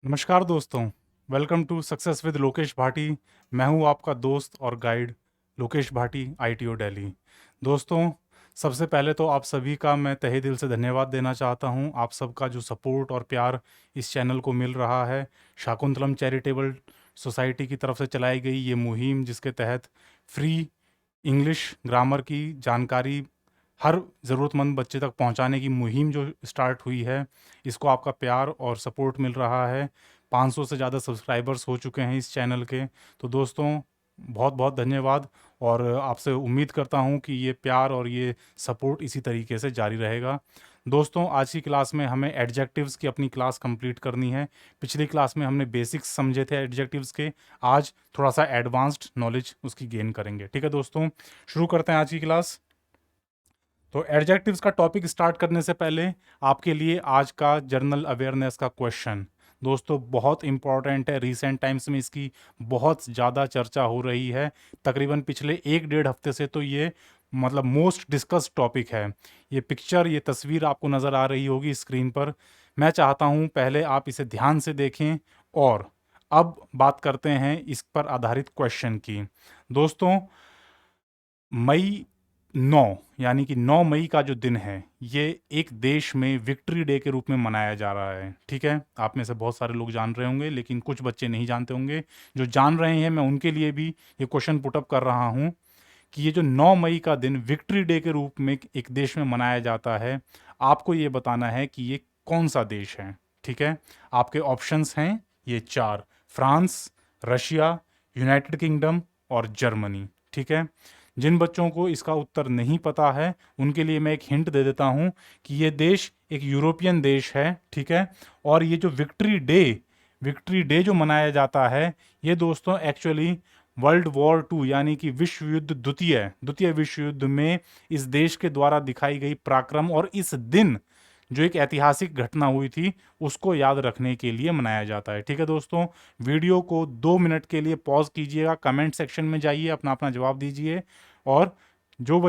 नमस्कार दोस्तों, welcome to success with Lokesh Bhati. मैं हूं आपका दोस्त और गाइड लोकेश भाटी, आईटीओ दिल्ली। दोस्तों, सबसे पहले तो आप सभी का मैं तहे दिल से धन्यवाद देना चाहता हूं। आप सबका जो सपोर्ट और प्यार इस चैनल को मिल रहा है, शाकुंतलम चैरिटेबल सोसाइटी की तरफ से चलाई गई ये मुहिम, जिसके तहत फ्री इंग्लिश ग्रामर की जानकारी हर ज़रूरतमंद बच्चे तक पहुंचाने की मुहिम जो स्टार्ट हुई है, इसको आपका प्यार और सपोर्ट मिल रहा है। 500 से ज़्यादा सब्सक्राइबर्स हो चुके हैं इस चैनल के। तो दोस्तों, बहुत बहुत धन्यवाद। और आपसे उम्मीद करता हूं कि ये प्यार और ये सपोर्ट इसी तरीके से जारी रहेगा। दोस्तों, आज की क्लास में हमें एडजेक्टिव्स की अपनी क्लास कंप्लीट करनी है। पिछली क्लास में हमने बेसिक्स समझे थे एडजेक्टिव्स के। आज थोड़ा सा एडवांस्ड नॉलेज उसकी गेन करेंगे। ठीक है दोस्तों, शुरू करते हैं आज की क्लास। तो एडजेक्टिव्स का टॉपिक स्टार्ट करने से पहले आपके लिए आज का जनरल अवेयरनेस का क्वेश्चन दोस्तों बहुत इंपॉर्टेंट है। रिसेंट टाइम्स में इसकी बहुत ज़्यादा चर्चा हो रही है। तकरीबन पिछले 1-1.5 हफ्ते से तो ये मतलब मोस्ट डिस्कस्ड टॉपिक है। ये पिक्चर, ये तस्वीर आपको नज़र आ रही होगी स्क्रीन पर। मैं चाहता हूँ पहले आप इसे ध्यान से देखें और अब बात करते हैं इस पर आधारित क्वेश्चन की। दोस्तों, मई 9 यानी कि 9 मई का जो दिन है, ये एक देश में विक्ट्री डे के रूप में मनाया जा रहा है। ठीक है, आप में से बहुत सारे लोग जान रहे होंगे, लेकिन कुछ बच्चे नहीं जानते होंगे। जो जान रहे हैं, मैं उनके लिए भी ये क्वेश्चन पुटअप कर रहा हूँ कि ये जो 9 मई का दिन विक्ट्री डे के रूप में एक देश में मनाया जाता है, आपको ये बताना है कि ये कौन सा देश है। ठीक है, आपके ऑप्शंस हैं ये 4: फ्रांस, रशिया, यूनाइटेड किंगडम और जर्मनी। ठीक है, जिन बच्चों को इसका उत्तर नहीं पता है उनके लिए मैं एक हिंट दे देता हूं कि ये देश एक यूरोपियन देश है। ठीक है, और ये जो विक्ट्री डे जो मनाया जाता है, ये दोस्तों एक्चुअली वर्ल्ड वॉर 2 यानी कि विश्व युद्ध द्वितीय विश्व युद्ध में इस देश के द्वारा दिखाई गई पराक्रम और इस दिन जो एक ऐतिहासिक घटना हुई थी उसको याद रखने के लिए मनाया जाता है। ठीक है दोस्तों, वीडियो को 2 मिनट के लिए पॉज कीजिएगा, कमेंट सेक्शन में जाइए, अपना अपना जवाब दीजिए। और जो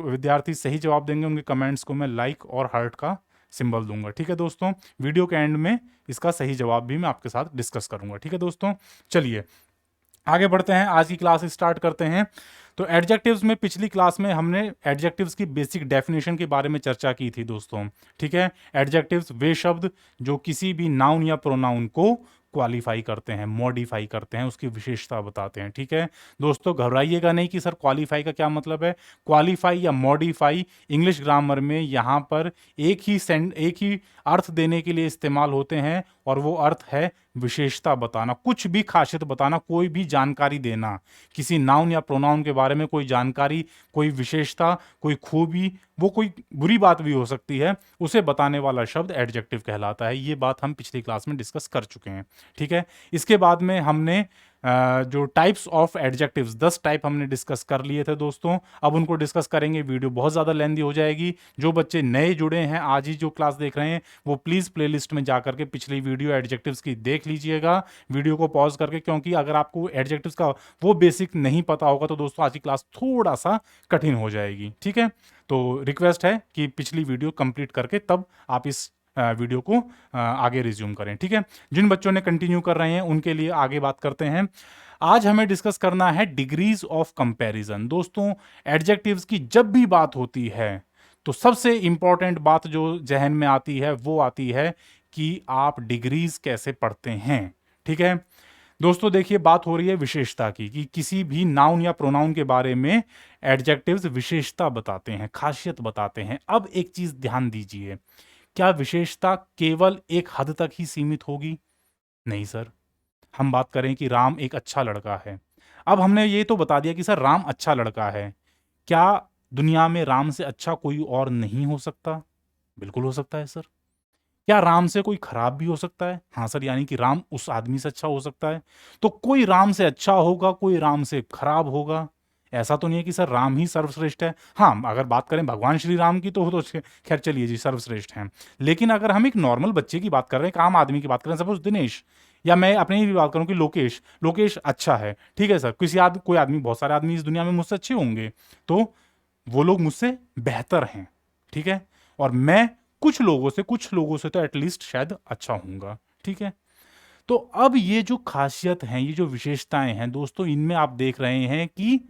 विद्यार्थी सही जवाब देंगे उनके कमेंट्स को मैं लाइक और हार्ट का सिंबल दूंगा। ठीक है दोस्तों, वीडियो के एंड में इसका सही जवाब भी मैं आपके साथ डिस्कस करूंगा। ठीक है दोस्तों, चलिए आगे बढ़ते हैं, आज की क्लास स्टार्ट करते हैं। तो एडजेक्टिव्स में पिछली क्लास में हमने एडजेक्टिव्स की बेसिक डेफिनेशन के बारे में चर्चा की थी दोस्तों। ठीक है, एडजेक्टिव्स वे शब्द जो किसी भी नाउन या प्रोनाउन को क्वालिफाई करते हैं, मॉडिफाई करते हैं, उसकी विशेषता बताते हैं। ठीक है दोस्तों, घबराइएगा नहीं कि सर क्वालिफाई का क्या मतलब है। क्वालिफाई या मॉडिफाई इंग्लिश ग्रामर में यहाँ पर एक ही अर्थ देने के लिए इस्तेमाल होते हैं, और वो अर्थ है विशेषता बताना, कुछ भी खासियत बताना, कोई भी जानकारी देना। किसी नाउन या प्रोनाउन के बारे में कोई जानकारी, कोई विशेषता, कोई खूबी, वो कोई बुरी बात भी हो सकती है, उसे बताने वाला शब्द एडजेक्टिव कहलाता है। ये बात हम पिछली क्लास में डिस्कस कर चुके हैं। ठीक है, इसके बाद में हमने जो टाइप्स ऑफ एडजेक्टिव्स 10 टाइप हमने डिस्कस कर लिए थे दोस्तों। अब उनको डिस्कस करेंगे, वीडियो बहुत ज़्यादा लेंदी हो जाएगी। जो बच्चे नए जुड़े हैं, आज ही जो क्लास देख रहे हैं, वो प्लीज़ प्लेलिस्ट में जा करके पिछली वीडियो एडजेक्टिव्स की देख लीजिएगा, वीडियो को पॉज करके, क्योंकि अगर आपको एडजेक्टिव्स का वो बेसिक नहीं पता होगा तो दोस्तों आज की क्लास थोड़ा सा कठिन हो जाएगी। ठीक है, तो रिक्वेस्ट है कि पिछली वीडियो कंप्लीट करके तब आप इस वीडियो को आगे रिज्यूम करें। ठीक है, जिन बच्चों ने कंटिन्यू कर रहे हैं उनके लिए आगे बात करते हैं। आज हमें डिस्कस करना है डिग्रीज ऑफ कंपैरिजन। दोस्तों, एडजेक्टिव्स की जब भी बात होती है तो सबसे इंपॉर्टेंट बात जो जहन में आती है वो आती है कि आप डिग्रीज कैसे पढ़ते हैं। ठीक है दोस्तों, देखिए बात हो रही है विशेषता की, कि किसी भी नाउन या प्रोनाउन के बारे में एडजेक्टिव्स विशेषता बताते हैं, खासियत बताते हैं। अब एक चीज ध्यान दीजिए, क्या विशेषता केवल एक हद तक ही सीमित होगी? नहीं सर। हम बात करें कि राम एक अच्छा लड़का है, अब हमने ये तो बता दिया कि सर राम अच्छा लड़का है, क्या दुनिया में राम से अच्छा कोई और नहीं हो सकता? बिल्कुल हो सकता है सर। क्या राम से कोई खराब भी हो सकता है? हाँ सर, यानी कि राम उस आदमी से अच्छा हो सकता है। तो कोई राम से अच्छा होगा, कोई राम से खराब होगा, ऐसा तो नहीं है कि सर राम ही सर्वश्रेष्ठ है। हाँ, अगर बात करें भगवान श्री राम की तो वो तो खैर चलिए जी सर्वश्रेष्ठ हैं। लेकिन अगर हम एक नॉर्मल बच्चे की बात कर रहे हैं, एक आम आदमी की बात कर रहे हैं, सपोज दिनेश, या मैं अपनी ही बात करूं कि लोकेश लोकेश अच्छा है, ठीक है सर, कोई आदमी, बहुत सारे आदमी इस दुनिया में मुझसे अच्छे होंगे, तो वो लोग मुझसे बेहतर हैं। ठीक है, और मैं कुछ लोगों से तो एटलीस्ट शायद अच्छा होऊंगा। ठीक है, तो अब ये जो खासियत हैं, ये जो विशेषताएं हैं दोस्तों, इनमें आप देख रहे हैं कि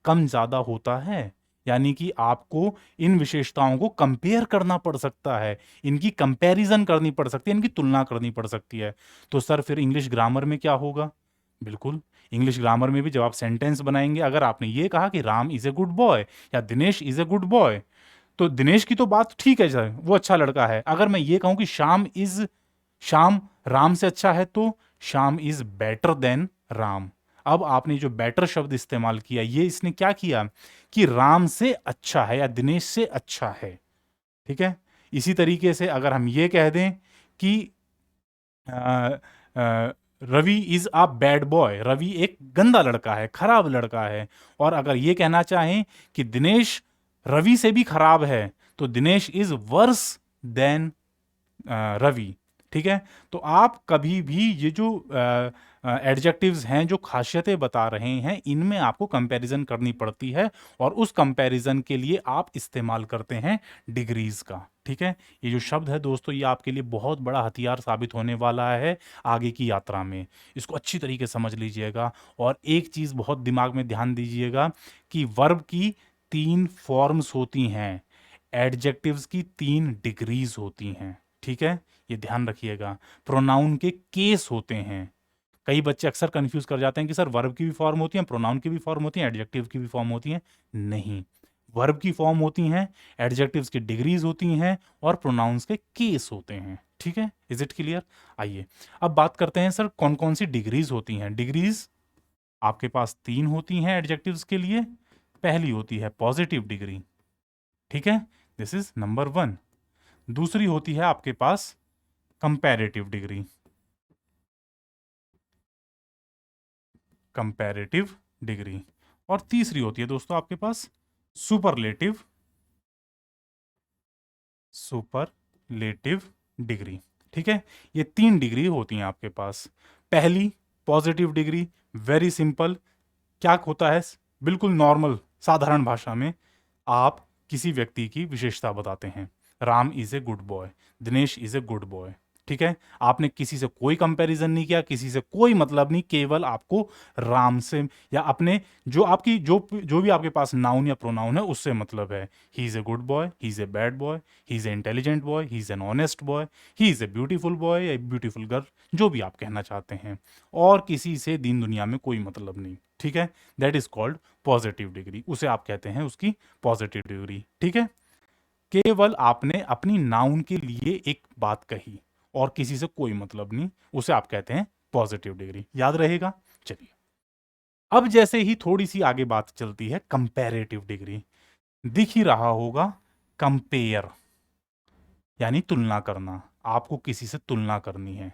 कम ज्यादा होता है। यानी कि आपको इन विशेषताओं को कंपेयर करना पड़ सकता है, इनकी कंपैरिजन करनी पड़ सकती है, इनकी तुलना करनी पड़ सकती है। तो सर फिर इंग्लिश ग्रामर में क्या होगा? बिल्कुल, इंग्लिश ग्रामर में भी जब आप सेंटेंस बनाएंगे, अगर आपने ये कहा कि Ram is a good boy या Dinesh is a good boy, तो दिनेश की तो बात ठीक है सर, वो अच्छा लड़का है। अगर मैं ये कहूं कि श्याम राम से अच्छा है, तो Shyam is better then Ram. अब आपने जो बेटर शब्द इस्तेमाल किया, ये इसने क्या किया कि राम से अच्छा है या दिनेश से अच्छा है। ठीक है। इसी तरीके से अगर हम ये कह दें कि Ravi is a bad boy, Ravi एक गंदा लड़का है, खराब लड़का है। और अगर ये कहना चाहें कि दिनेश रवि से भी खराब है, तो Dinesh is worse than Ravi. ठीक है। तो आप कभी भी ये जो एडजेक्टिव्स हैं, जो खासियतें बता रहे हैं, इनमें आपको कंपैरिजन करनी पड़ती है, और उस कंपैरिजन के लिए आप इस्तेमाल करते हैं डिग्रीज का। ठीक है। ये जो शब्द है दोस्तों, ये आपके लिए बहुत बड़ा हथियार साबित होने वाला है आगे की यात्रा में। इसको अच्छी तरीके से समझ लीजिएगा। और एक चीज बहुत दिमाग में ध्यान दीजिएगा कि वर्ब की 3 फॉर्म्स होती हैं, एडजेक्टिव्स की 3 डिग्रीज होती हैं। ठीक है, ये ध्यान रखिएगा। प्रोनाउन के केस होते हैं। कई बच्चे अक्सर कंफ्यूज कर जाते हैं कि सर वर्ब की भी फॉर्म होती है, प्रोनाउन की भी फॉर्म होती है, एडजेक्टिव की भी फॉर्म होती है। नहीं, वर्ब की फॉर्म होती हैं, एडजेक्टिव्स की डिग्रीज होती हैं, और प्रोनाउंस के केस होते हैं। ठीक है, इज इट क्लियर? आइए अब बात करते हैं सर कौन कौन सी डिग्रीज होती हैं। डिग्रीज आपके पास 3 होती हैं एडजेक्टिव्स के लिए। पहली होती है पॉजिटिव डिग्री। ठीक है, दिस इज नंबर 1। दूसरी होती है आपके पास कंपैरेटिव डिग्री, कंपैरेटिव डिग्री। और तीसरी होती है दोस्तों आपके पास सुपरलेटिव, सुपरलेटिव डिग्री। ठीक है, ये 3 डिग्री होती हैं आपके पास। पहली पॉजिटिव डिग्री, वेरी सिंपल। क्या होता है? बिल्कुल नॉर्मल साधारण भाषा में आप किसी व्यक्ति की विशेषता बताते हैं। Ram is a good boy, Dinesh is a good boy. ठीक है, आपने किसी से कोई कंपैरिजन नहीं किया, किसी से कोई मतलब नहीं, केवल आपको राम से या अपने जो आपकी जो भी आपके पास नाउन या प्रोनाउन है उससे मतलब है। He is a good boy, he is a bad boy, he is a intelligent boy, he is an honest boy, he is a beautiful boy या ब्यूटीफुल गर्ल, जो भी आप कहना चाहते हैं। और किसी से दीन दुनिया में कोई मतलब नहीं। ठीक है, that is called positive degree, उसे आप कहते हैं उसकी पॉजिटिव डिग्री। ठीक है, केवल आपने अपनी नाउन के लिए एक बात कही और किसी से कोई मतलब नहीं, उसे आप कहते हैं पॉजिटिव डिग्री। याद रहेगा? चलिए, अब जैसे ही थोड़ी सी आगे बात चलती है कंपैरेटिव डिग्री। दिख ही रहा होगा, कंपेयर यानी तुलना करना। आपको किसी से तुलना करनी है,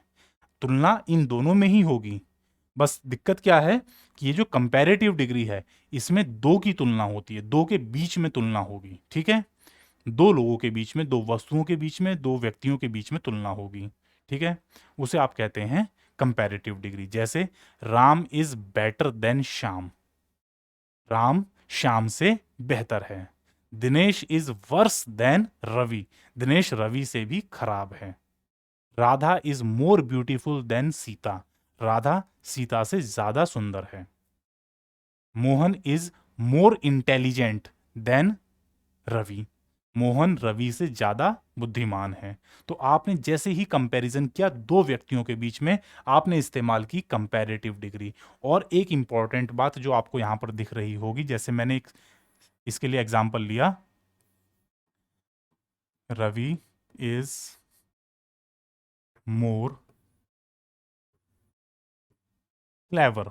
तुलना इन दोनों में ही होगी। बस दिक्कत क्या है कि ये जो कंपैरेटिव डिग्री है, इसमें 2 की तुलना होती है, 2 के बीच में तुलना होगी। ठीक है, 2 लोगों के बीच में, 2 वस्तुओं के बीच में, 2 व्यक्तियों के बीच में तुलना होगी। ठीक है, उसे आप कहते हैं कंपैरेटिव डिग्री। जैसे Ram is better than Shyam, Ram Shyam से बेहतर है। Dinesh is worse than Ravi, Dinesh Ravi से भी खराब है। Radha is more beautiful than Sita, Radha Sita से ज्यादा सुंदर है। Mohan is more intelligent than Ravi, Mohan Ravi से ज्यादा बुद्धिमान है। तो आपने जैसे ही कंपैरिजन किया 2 व्यक्तियों के बीच में, आपने इस्तेमाल की कंपैरेटिव डिग्री। और एक इंपॉर्टेंट बात जो आपको यहां पर दिख रही होगी, जैसे मैंने इसके लिए एग्जांपल लिया, रवि इज मोर क्लेवर,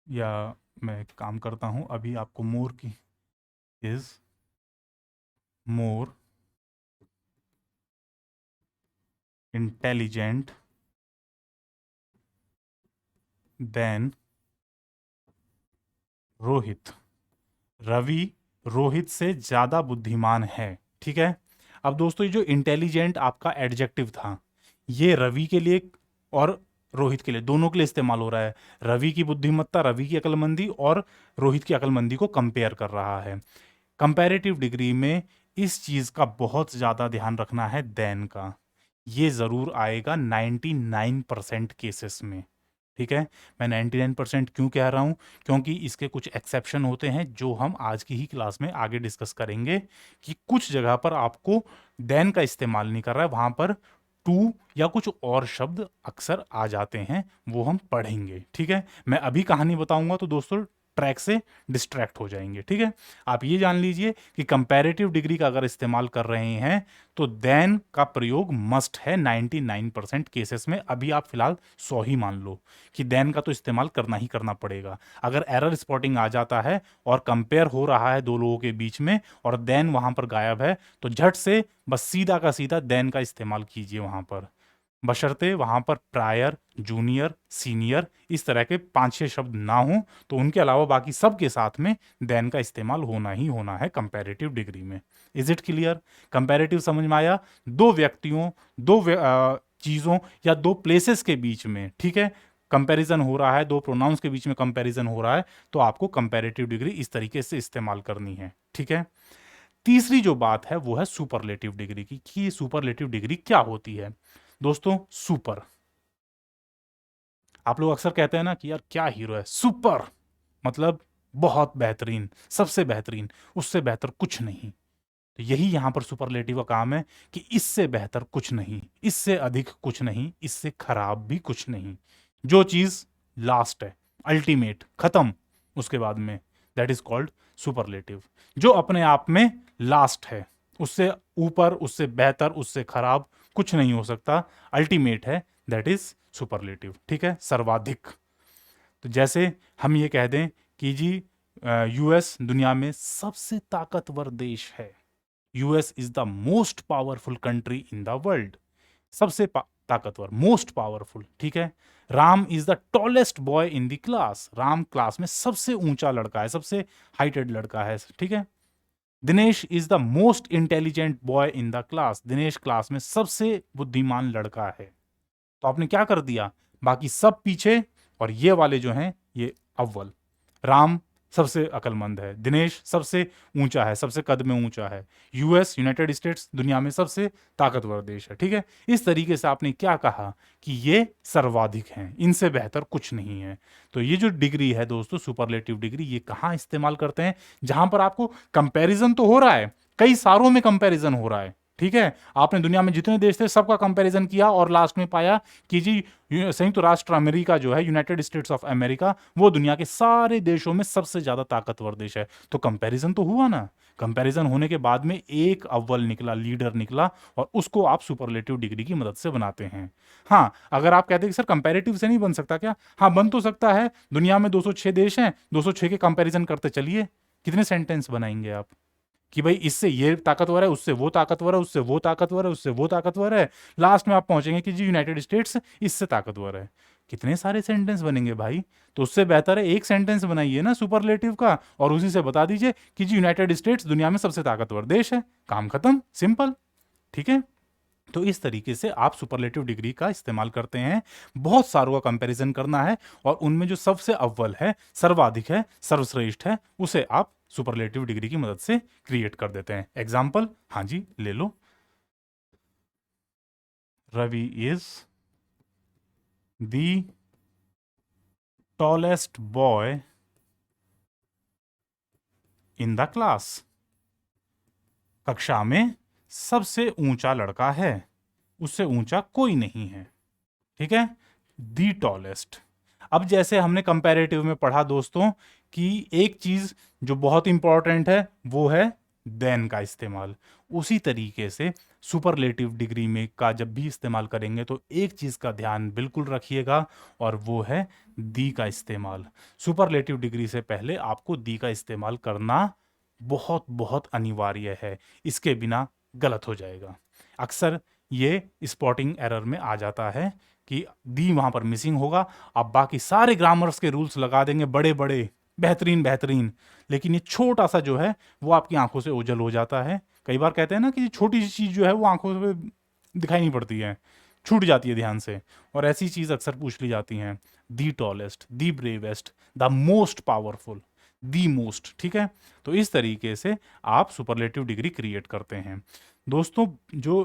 या मैं एक काम करता हूं, अभी आपको मोर की is more intelligent than Rohit, Ravi Rohit से ज्यादा बुद्धिमान है। ठीक है, अब दोस्तों ये जो इंटेलिजेंट आपका एडजेक्टिव था, ये रवि के लिए और रोहित के लिए, दोनों के लिए इस्तेमाल हो रहा है। रवि की बुद्धिमत्ता, रवि की अक्लमंदी और रोहित की अक्लमंदी को कंपेयर कर रहा है। कंपैरेटिव डिग्री में इस चीज का बहुत ज्यादा ध्यान रखना है, देन का। ये ज़रूर आएगा 99% केसेस में। ठीक है, मैं 99% क्यों कह रहा हूँ, क्योंकि इसके कुछ एक्सेप्शन होते हैं जो हम आज की ही क्लास में आगे डिस्कस करेंगे कि कुछ जगह पर आपको देन का इस्तेमाल नहीं कर रहा है, वहाँ पर टू या कुछ और शब्द अक्सर आ जाते हैं, वो हम पढ़ेंगे। ठीक है, मैं अभी कहानी बताऊंगा तो दोस्तों ट्रैक से डिस्ट्रैक्ट हो जाएंगे। ठीक है, आप ये जान लीजिए कि कंपैरेटिव डिग्री का अगर इस्तेमाल कर रहे हैं तो देन का प्रयोग मस्ट है 99% केसेस में। अभी आप फिलहाल 100 ही मान लो कि देन का तो इस्तेमाल करना ही करना पड़ेगा। अगर एरर स्पॉटिंग आ जाता है और कंपेयर हो रहा है दो लोगों के बीच में और देन वहां पर गायब है, तो झट से बस सीधा का सीधा देन का इस्तेमाल कीजिए वहां पर, बशर्ते वहां पर प्रायर, जूनियर, सीनियर इस तरह के 5-6 शब्द ना हो, तो उनके अलावा बाकी सब के साथ में देन का इस्तेमाल होना ही होना है कंपैरेटिव डिग्री में। Is it clear? कंपैरेटिव समझ में आया? दो व्यक्तियों, चीजों या दो प्लेसेस के बीच में, ठीक है, कंपैरिजन हो रहा है, दो प्रोनाउंस के बीच में कंपैरिजन हो रहा है, तो आपको कंपैरेटिव डिग्री इस तरीके से इस्तेमाल करनी है। ठीक है, तीसरी जो बात है वो है सुपरलेटिव डिग्री की, कि सुपरलेटिव डिग्री क्या होती है। दोस्तों सुपर, आप लोग अक्सर कहते हैं ना कि यार क्या हीरो है, सुपर मतलब बहुत बेहतरीन, सबसे बेहतरीन, उससे बेहतर कुछ नहीं। तो यही यहां पर सुपरलेटिव का काम है कि इससे बेहतर कुछ नहीं, इससे अधिक कुछ नहीं, इससे खराब भी कुछ नहीं। जो चीज लास्ट है, अल्टीमेट, खत्म, उसके बाद में, दैट इज कॉल्ड सुपरलेटिव। जो अपने आप में लास्ट है, उससे ऊपर, उससे बेहतर, उससे खराब कुछ नहीं हो सकता, अल्टीमेट है, दैट इज सुपरलेटिव। ठीक है, सर्वाधिक। तो जैसे हम ये कह दें कि जी यूएस दुनिया में सबसे ताकतवर देश है, US is the most powerful country in the world, सबसे ताकतवर, मोस्ट पावरफुल। ठीक है, Ram is the tallest boy in the class, Ram class में सबसे ऊंचा लड़का है, सबसे हाइटेड लड़का है। ठीक है, Dinesh is the most intelligent boy in the class, Dinesh class में सबसे बुद्धिमान लड़का है। तो आपने क्या कर दिया, बाकी सब पीछे और ये वाले जो हैं ये अव्वल। राम सबसे अकलमंद है, दिनेश सबसे ऊंचा है, सबसे कद में ऊंचा है, यूएस, यूनाइटेड स्टेट्स दुनिया में सबसे ताकतवर देश है। ठीक है, इस तरीके से आपने क्या कहा कि ये सर्वाधिक हैं, इनसे बेहतर कुछ नहीं है। तो ये जो डिग्री है दोस्तों, सुपरलेटिव डिग्री, ये कहाँ इस्तेमाल करते हैं? जहां पर आपको कंपैरिजन तो हो रहा है, कई सारों में कंपैरिजन हो रहा है। ठीक है, आपने दुनिया में जितने देश थे सबका कंपैरिजन किया और लास्ट में पाया कि जी संयुक्त राष्ट्र अमेरिका जो है, यूनाइटेड स्टेट्स ऑफ अमेरिका, वो दुनिया के सारे देशों में सबसे ज्यादा ताकतवर देश है। तो कंपैरिजन तो हुआ ना, कंपैरिजन होने के बाद में एक अव्वल निकला, लीडर निकला, और उसको आप सुपरलेटिव डिग्री की मदद से बनाते हैं। हाँ, अगर आप कहते हैं कि सर कंपैरेटिव से नहीं बन सकता क्या? हाँ, बन तो सकता है। दुनिया में 206 देश हैं, 206 के कंपैरिजन करते चलिए, कितने सेंटेंस बनाएंगे आप कि भाई इससे ये ताकतवर है, उससे वो ताकतवर है, उससे वो ताकतवर है, उससे वो ताकतवर है, लास्ट में आप पहुंचेंगे कि जी यूनाइटेड स्टेट्स इससे ताकतवर है। कितने सारे सेंटेंस बनेंगे भाई? तो उससे बेहतर है एक सेंटेंस बनाइए ना सुपरलेटिव का, और उसी से बता दीजिए कि जी यूनाइटेड स्टेट्स दुनिया में सबसे ताकतवर देश है, काम खत्म, सिंपल। ठीक है, तो इस तरीके से आप सुपरलेटिव डिग्री का इस्तेमाल करते हैं, बहुत सारों का कंपैरिजन करना है, और उनमें जो सबसे अव्वल है, सर्वाधिक है, सर्वश्रेष्ठ है, उसे आप सुपरलेटिव डिग्री की मदद से क्रिएट कर देते हैं। एग्जाम्पल, हाँ जी ले लो, Ravi is the tallest boy in the class, कक्षा में सबसे ऊंचा लड़का है, उससे ऊंचा कोई नहीं है। ठीक है, दी टॉलेस्ट। अब जैसे हमने कंपैरेटिव में पढ़ा दोस्तों कि एक चीज जो बहुत इंपॉर्टेंट है वो है देन का इस्तेमाल, उसी तरीके से सुपरलेटिव डिग्री में का जब भी इस्तेमाल करेंगे तो एक चीज का ध्यान बिल्कुल रखिएगा, और वो है दी का इस्तेमाल। सुपरलेटिव डिग्री से पहले आपको दी का इस्तेमाल करना बहुत बहुत अनिवार्य है, इसके बिना गलत हो जाएगा। अक्सर ये स्पॉटिंग एरर में आ जाता है कि दी वहां पर मिसिंग होगा, आप बाकी सारे ग्रामर्स के रूल्स लगा देंगे बड़े बड़े, बेहतरीन बेहतरीन, लेकिन ये छोटा सा जो है वो आपकी आंखों से ओझल हो जाता है। कई बार कहते हैं ना कि छोटी सी चीज जो है वो आंखों से दिखाई नहीं पड़ती है, छूट जाती है ध्यान से, और ऐसी चीज अक्सर पूछ ली जाती हैं। दी tallest, the bravest, the most powerful, the most. ठीक है, तो इस तरीके से आप सुपरलेटिव डिग्री क्रिएट करते हैं। दोस्तों जो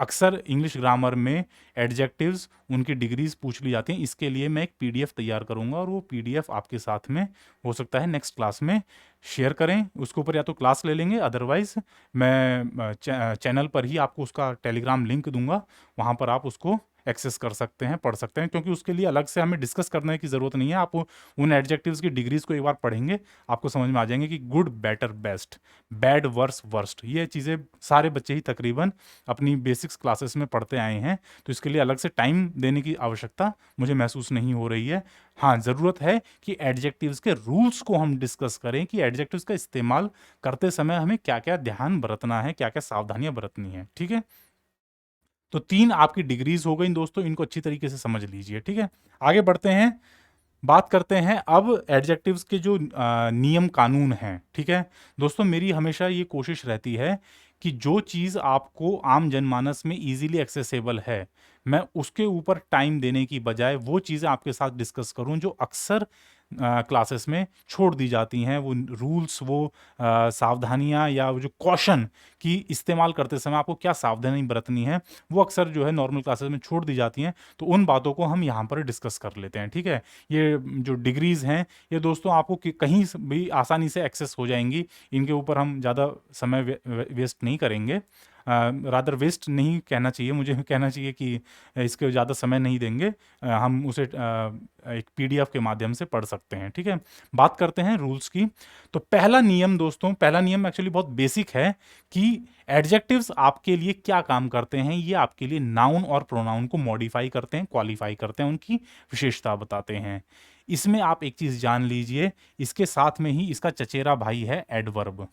अक्सर इंग्लिश ग्रामर में एडजेक्टिव्स उनकी डिग्रीज पूछ ली जाती हैं। इसके लिए मैं एक पीडीएफ तैयार करूंगा और वो पीडीएफ आपके साथ में हो सकता है नेक्स्ट क्लास में शेयर करें। उसके ऊपर या तो क्लास ले लेंगे, अदरवाइज मैं चैनल पर ही आपको उसका टेलीग्राम लिंक दूंगा, वहाँ पर आप उसको एक्सेस कर सकते हैं, पढ़ सकते हैं, क्योंकि उसके लिए अलग से हमें डिस्कस करने की ज़रूरत नहीं है। आप उन एडजेक्टिव्स की डिग्रीज को एक बार पढ़ेंगे, आपको समझ में आ जाएंगे कि good, better, best, bad, worse, worst, ये चीज़ें सारे बच्चे ही तकरीबन अपनी बेसिक्स क्लासेस में पढ़ते आए हैं। तो इसके लिए अलग से टाइम देने की आवश्यकता मुझे महसूस नहीं हो रही है। हाँ, ज़रूरत है कि एडजेक्टिव्स के रूल्स को हम डिस्कस करें कि एडजेक्टिव्स का इस्तेमाल करते समय हमें क्या क्या ध्यान बरतना है, क्या क्या सावधानियां बरतनी है। ठीक है, तो 3 आपकी डिग्रीज हो गई दोस्तों, इनको अच्छी तरीके से समझ लीजिए। ठीक है, आगे बढ़ते हैं, बात करते हैं अब एडजेक्टिव्स के जो नियम कानून हैं। ठीक है दोस्तों, मेरी हमेशा ये कोशिश रहती है कि जो चीज़ आपको आम जनमानस में इजीली एक्सेसिबल है, मैं उसके ऊपर टाइम देने की बजाय वो चीज़ें आपके साथ डिस्कस करूं जो अक्सर क्लासेस में छोड़ दी जाती हैं। वो रूल्स, वो सावधानियां या वो जो कॉशन की इस्तेमाल करते समय आपको क्या सावधानी बरतनी है, वो अक्सर जो है नॉर्मल क्लासेस में छोड़ दी जाती हैं। तो उन बातों को हम यहाँ पर डिस्कस कर लेते हैं। ठीक है, ये जो डिग्रीज हैं ये दोस्तों आपको कहीं भी आसानी से एक्सेस हो जाएंगी। इनके ऊपर हम ज़्यादा समय वेस्ट नहीं करेंगे, रादर वेस्ट नहीं कहना चाहिए, मुझे कहना चाहिए कि इसके ज़्यादा समय नहीं देंगे। हम उसे एक पीडीएफ के माध्यम से पढ़ सकते हैं। ठीक है, बात करते हैं रूल्स की। तो पहला नियम दोस्तों, पहला नियम एक्चुअली बहुत बेसिक है कि एडजेक्टिव्स आपके लिए क्या काम करते हैं। ये आपके लिए नाउन और प्रोनाउन को मॉडिफाई करते हैं, क्वालिफाई करते हैं, उनकी विशेषता बताते हैं। इसमें आप एक चीज जान लीजिए, इसके साथ में ही इसका चचेरा भाई है एडवर्ब।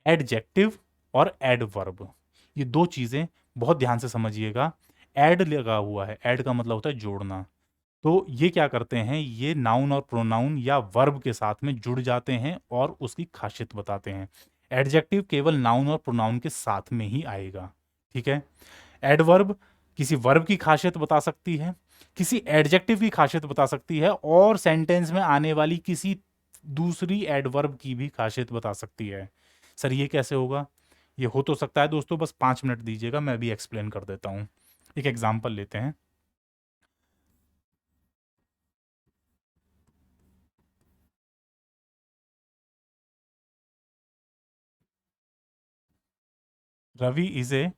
एडजेक्टिव और एडवर्ब, ये दो चीजें बहुत ध्यान से समझिएगा। एड लगा हुआ है, एड का मतलब होता है जोड़ना। तो ये क्या करते हैं, ये नाउन और प्रोनाउन या वर्ब के साथ में जुड़ जाते हैं और उसकी खासियत बताते हैं। एडजेक्टिव केवल नाउन और प्रोनाउन के साथ में ही आएगा। ठीक है, एडवर्ब किसी वर्ब की खासियत बता सकती है, किसी एडजेक्टिव की खासियत बता सकती है, और सेंटेंस में आने वाली किसी दूसरी एडवर्ब की भी खासियत बता सकती है। सर ये कैसे होगा? ये हो तो सकता है दोस्तों, बस 5 मिनट दीजिएगा, मैं भी एक्सप्लेन कर देता हूं। एक एग्जाम्पल लेते हैं। Ravi is a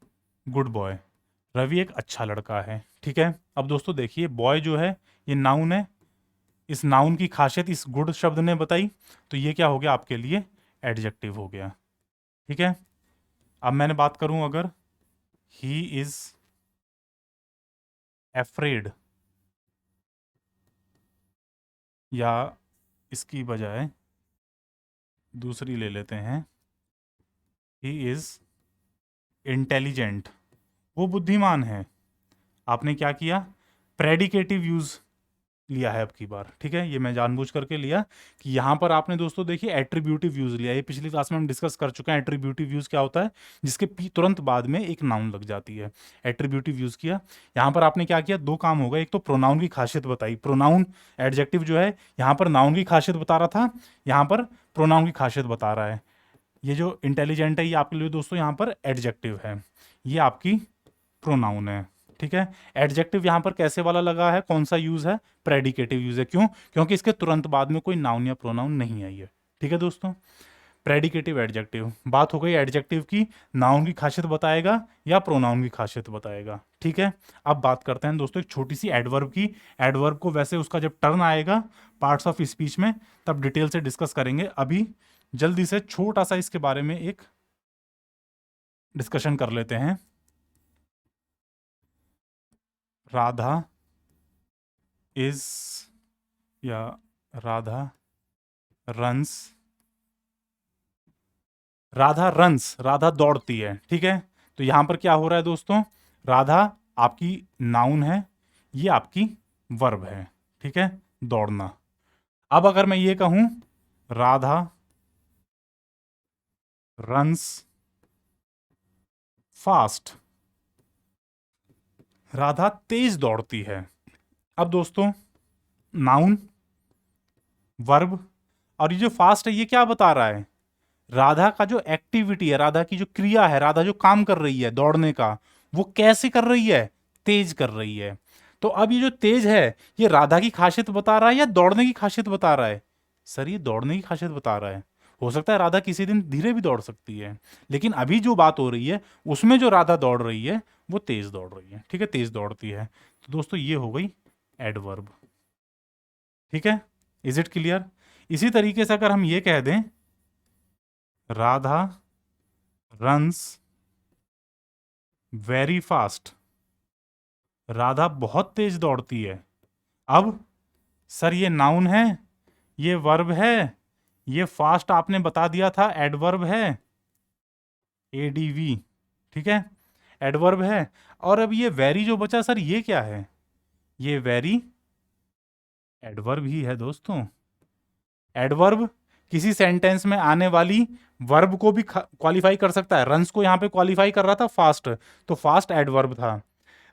good boy. Ravi एक अच्छा लड़का है। ठीक है, अब दोस्तों देखिए, बॉय जो है ये नाउन है, इस नाउन की खासियत इस गुड शब्द ने बताई, तो ये क्या हो गया आपके लिए, एडजेक्टिव हो गया। ठीक है, अब मैंने बात करूं अगर, ही इज एफ्रेड, या इसकी बजाय दूसरी ले लेते हैं, ही इज इंटेलिजेंट, वो बुद्धिमान है। आपने क्या किया, प्रेडिकेटिव यूज लिया है अब की बार। ठीक है, ये मैं जानबूझ करके लिया कि यहां पर आपने दोस्तों देखिए एट्रीब्यूटिव यूज लिया। ये पिछली क्लास में हम डिस्कस कर चुके हैं। एट्रीब्यूटिव यूज क्या होता है, जिसके तुरंत बाद में एक नाउन लग जाती है, एट्रीब्यूटिव यूज किया। यहां पर आपने क्या किया, दो काम हो गए। एक तो प्रोनाउन की खासियत बताई, प्रोनाउन एडजेक्टिव जो है यहां पर नाउन की खासियत बता रहा था, यहां पर प्रोनाउन की खासियत बता रहा है। ये जो इंटेलिजेंट है ये आपके लिए दोस्तों यहाँ पर एडजेक्टिव है, ये आपकी प्रोनाउन है। ठीक है, एडजेक्टिव यहां पर कैसे वाला लगा है, कौन सा यूज है, प्रेडिकेटिव यूज है। क्यों? क्योंकि इसके तुरंत बाद में कोई नाउन या प्रोनाउन नहीं आई है। ठीक है दोस्तों, प्रेडिकेटिव एडजेक्टिव। बात हो गई एडजेक्टिव की, नाउन की खासियत बताएगा या प्रोनाउन की खासियत बताएगा। ठीक है, अब बात करते हैं दोस्तों एक छोटी सी एडवर्ब की। एडवर्ब को वैसे उसका जब टर्न आएगा पार्ट्स ऑफ स्पीच में, तब डिटेल से डिस्कस करेंगे। अभी जल्दी से छोटा सा इसके बारे में एक डिस्कशन कर लेते हैं। राधा इज, या राधा रन्स, राधा रन्स, राधा दौड़ती है। ठीक है, तो यहां पर क्या हो रहा है दोस्तों, राधा आपकी नाउन है, ये आपकी वर्ब है। ठीक है, दौड़ना। अब अगर मैं ये कहूं, राधा रन्स फास्ट, राधा तेज दौड़ती है। अब दोस्तों नाउन, वर्ब, और ये जो फास्ट है ये क्या बता रहा है, राधा का जो एक्टिविटी है, राधा की जो क्रिया है, राधा जो काम कर रही है दौड़ने का, वो कैसे कर रही है? तेज कर रही है। तो अब ये जो तेज है, ये राधा की खासियत बता रहा है या दौड़ने की खासियत बता रहा है? सर ये दौड़ने की खासियत बता रहा है। हो सकता है राधा किसी दिन धीरे भी दौड़ सकती है, लेकिन अभी जो बात हो रही है उसमें जो राधा दौड़ रही है वो तेज दौड़ रही है। ठीक है, तेज दौड़ती है। तो दोस्तों ये हो गई एडवर्ब। ठीक है, इज इट क्लियर? इसी तरीके से अगर हम ये कह दें Radha runs very fast, Radha बहुत तेज दौड़ती है। अब सर ये नाउन है, ये वर्ब है, ये फास्ट आपने बता दिया था एडवर्ब है, एडीवी। ठीक है, एडवर्ब है। और अब ये वेरी जो बचा सर ये क्या है? ये वेरी एडवर्ब ही है दोस्तों। एडवर्ब किसी सेंटेंस में आने वाली वर्ब को भी क्वालिफाई कर सकता है। रन्स को यहां पे क्वालिफाई कर रहा था फास्ट, तो फास्ट एडवर्ब था।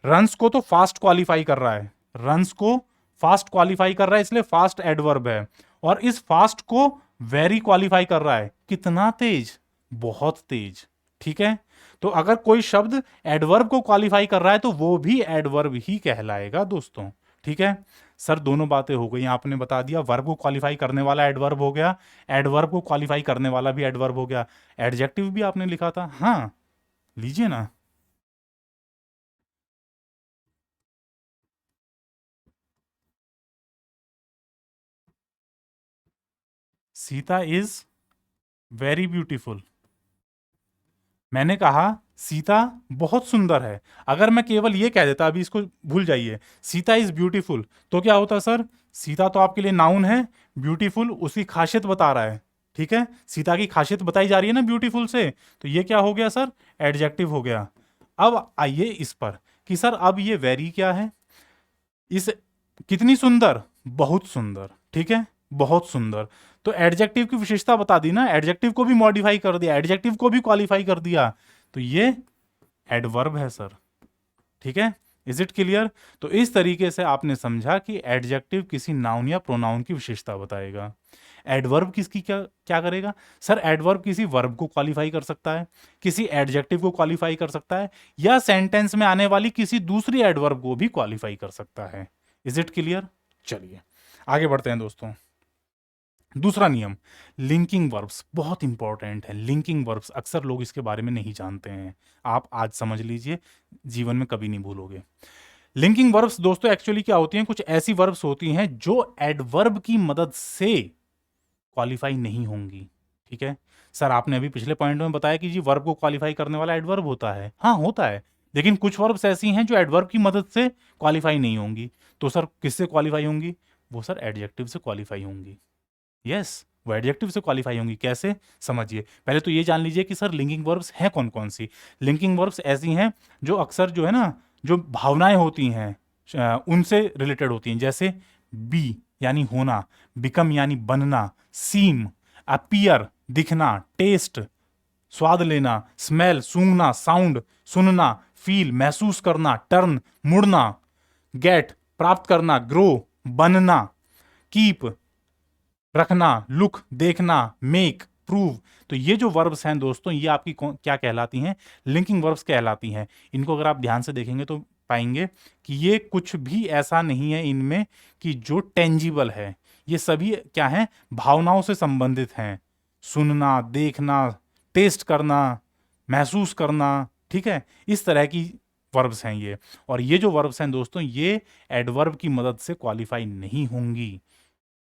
रन्स को तो फास्ट क्वालिफाई कर रहा है, रन्स को फास्ट क्वालिफाई कर रहा है, इसलिए फास्ट एडवर्ब है। और इस फास्ट को वेरी क्वालिफाई कर रहा है, कितना तेज? बहुत तेज। ठीक है, तो अगर कोई शब्द एडवर्ब को क्वालिफाई कर रहा है तो वो भी एडवर्ब ही कहलाएगा दोस्तों। ठीक है, सर दोनों बातें हो गई, आपने बता दिया वर्ब को क्वालिफाई करने वाला एडवर्ब हो गया, एडवर्ब को क्वालिफाई करने वाला भी एडवर्ब हो गया। एडजेक्टिव भी आपने लिखा था, हाँ लीजिए ना। Sita is very beautiful. मैंने कहा सीता बहुत सुंदर है। अगर मैं केवल ये कह देता, अभी इसको भूल जाइए, सीता इज ब्यूटीफुल, तो क्या होता सर? सीता तो आपके लिए नाउन है, ब्यूटीफुल उसकी खासियत बता रहा है। ठीक है, सीता की खासियत बताई जा रही है ना ब्यूटीफुल से, तो ये क्या हो गया सर? एडजेक्टिव हो गया। अब आइए इस पर कि सर अब ये वेरी क्या है? इस कितनी सुंदर? बहुत सुंदर। ठीक है, बहुत सुंदर। तो एडजेक्टिव की विशेषता बता दी ना, एडजेक्टिव को भी मॉडिफाई कर दिया, एडजेक्टिव को भी क्वालिफाई कर दिया, तो ये एडवर्ब है सर। ठीक है, इज इट क्लियर? तो इस तरीके से आपने समझा कि एडजेक्टिव किसी नाउन या प्रोनाउन की विशेषता बताएगा। एडवर्ब किसकी क्या क्या करेगा? सर एडवर्ब किसी वर्ब को क्वालिफाई कर सकता है, किसी एडजेक्टिव को क्वालिफाई कर सकता है, या सेंटेंस में आने वाली किसी दूसरी एडवर्ब को भी क्वालिफाई कर सकता है। Is it clear? चलिए आगे बढ़ते हैं दोस्तों। दूसरा नियम, लिंकिंग वर्ब्स बहुत इंपॉर्टेंट है। लिंकिंग वर्ब्स अक्सर लोग इसके बारे में नहीं जानते हैं, आप आज समझ लीजिए, जीवन में कभी नहीं भूलोगे। लिंकिंग वर्ब्स दोस्तों एक्चुअली क्या होती हैं? कुछ ऐसी वर्ब्स होती हैं जो एडवर्ब की मदद से क्वालिफाई नहीं होंगी। ठीक है, सर आपने अभी पिछले पॉइंट में बताया कि जी वर्ब को क्वालिफाई करने वाला एडवर्ब होता है, हाँ होता है, लेकिन कुछ वर्ब्स ऐसी हैं जो एडवर्ब की मदद से क्वालिफाई नहीं होंगी। तो सर किससे क्वालिफाई होंगी? वो सर एडजेक्टिव से क्वालिफाई होंगी। यस, वो एडजेक्टिव से क्वालिफाई होंगी। कैसे? समझिए, पहले तो ये जान लीजिए कि सर लिंकिंग वर्ब्स हैं कौन कौन सी। लिंकिंग वर्ब्स ऐसी हैं जो अक्सर जो है ना, जो भावनाएं होती हैं उनसे रिलेटेड होती हैं। जैसे बी यानी होना, बिकम यानी बनना, सीम अपीयर दिखना, टेस्ट स्वाद लेना, स्मेल सूंघना, साउंड सुनना, फील महसूस करना, टर्न मुड़ना, गेट प्राप्त करना, ग्रो बनना, कीप रखना, लुक देखना, मेक प्रूव। तो ये जो वर्ब्स हैं दोस्तों, ये आपकी क्या कहलाती हैं? लिंकिंग वर्ब्स कहलाती हैं। इनको अगर आप ध्यान से देखेंगे तो पाएंगे कि ये कुछ भी ऐसा नहीं है इनमें कि जो टेंजिबल है। ये सभी क्या हैं? भावनाओं से संबंधित हैं। सुनना, देखना, टेस्ट करना, महसूस करना। ठीक है, इस तरह की वर्ब्स हैं ये। और ये जो वर्ब्स हैं दोस्तों, ये एडवर्ब की मदद से क्वालिफाई नहीं होंगी।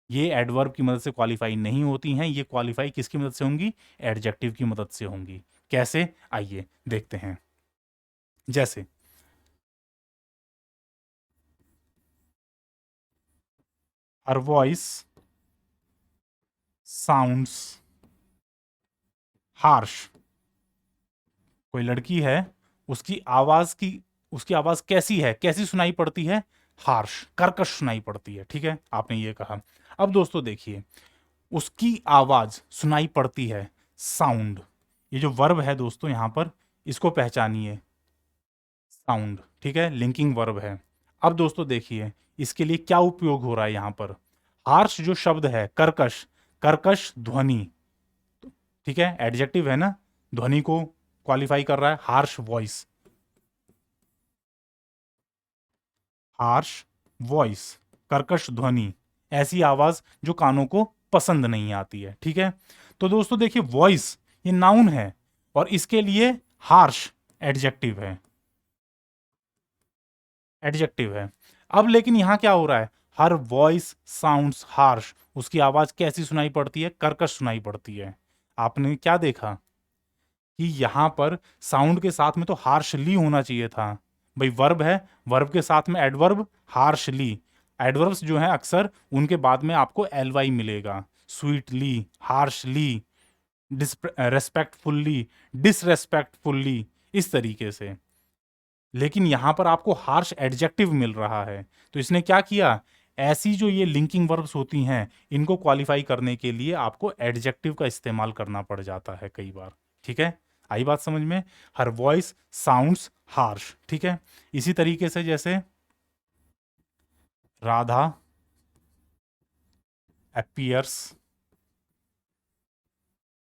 ये एडवर्ब की मदद से क्वालिफाई नहीं होती हैं, ये क्वालिफाई किसकी मदद से होंगी? एडजेक्टिव की मदद से होंगी। कैसे? आइए देखते हैं। जैसे हर वॉइस साउंड्स हार्श। कोई लड़की है, उसकी आवाज कैसी है? कैसी सुनाई पड़ती है? हार्श, कर्कश सुनाई पड़ती है। ठीक है, आपने ये कहा। अब दोस्तों देखिए, उसकी आवाज सुनाई पड़ती है, साउंड। ये जो वर्ब है दोस्तों यहां पर, इसको पहचानिए, साउंड। ठीक है, लिंकिंग वर्ब है। अब दोस्तों देखिए इसके लिए क्या उपयोग हो रहा है यहां पर। हार्श जो शब्द है, कर्कश, कर्कश ध्वनि। ठीक है, एडजेक्टिव है ना, ध्वनि को क्वालिफाई कर रहा है, हार्श वॉइस। हार्श वॉइस, कर्कश ध्वनि, ऐसी आवाज जो कानों को पसंद नहीं आती है। ठीक है, तो दोस्तों देखिए वॉइस ये नाउन है और इसके लिए हार्श एडजेक्टिव है, एडजेक्टिव है। अब लेकिन यहां क्या हो रहा है, हर वॉइस साउंड्स हार्श, उसकी आवाज कैसी सुनाई पड़ती है, कर्कश सुनाई पड़ती है। आपने क्या देखा कि यहां पर साउंड के साथ में तो हार्शली होना चाहिए था। भाई वर्ब है, वर्ब के साथ में एडवर्ब हार्शली, एडवर्ब्स जो हैं अक्सर उनके बाद में आपको एल वाई मिलेगा, स्वीटली, हार्शली, रेस्पेक्टफुल्ली, डिसरेस्पेक्टफुल्ली, इस तरीके से। लेकिन यहां पर आपको हार्श एडजेक्टिव मिल रहा है, तो इसने क्या किया, ऐसी जो ये लिंकिंग वर्ब्स होती हैं इनको क्वालिफाई करने के लिए आपको एडजेक्टिव का इस्तेमाल करना पड़ जाता है कई बार। ठीक है, आई बात समझ में, हर वॉइस साउंड्स हार्श। ठीक है, इसी तरीके से जैसे राधा अपीयर्स,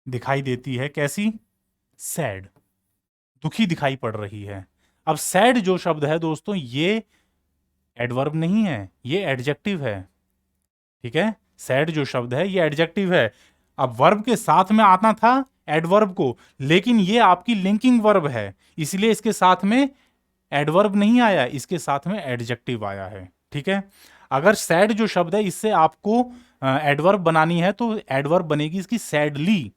दिखाई देती है कैसी, सैड, दुखी दिखाई पड़ रही है। अब सैड जो शब्द है दोस्तों ये एडवर्ब नहीं है, ये एडजेक्टिव है। ठीक है, सैड जो शब्द है ये एडजेक्टिव है। अब वर्ब के साथ में आना था एडवर्ब को, लेकिन ये आपकी लिंकिंग वर्ब है, इसलिए इसके साथ में एडवर्ब नहीं आया, इसके साथ में एडजेक्टिव आया है। ठीक है, अगर सैड जो शब्द है इससे आपको एडवर्ब बनानी है तो एडवर्ब बनेगी इसकी सैडली,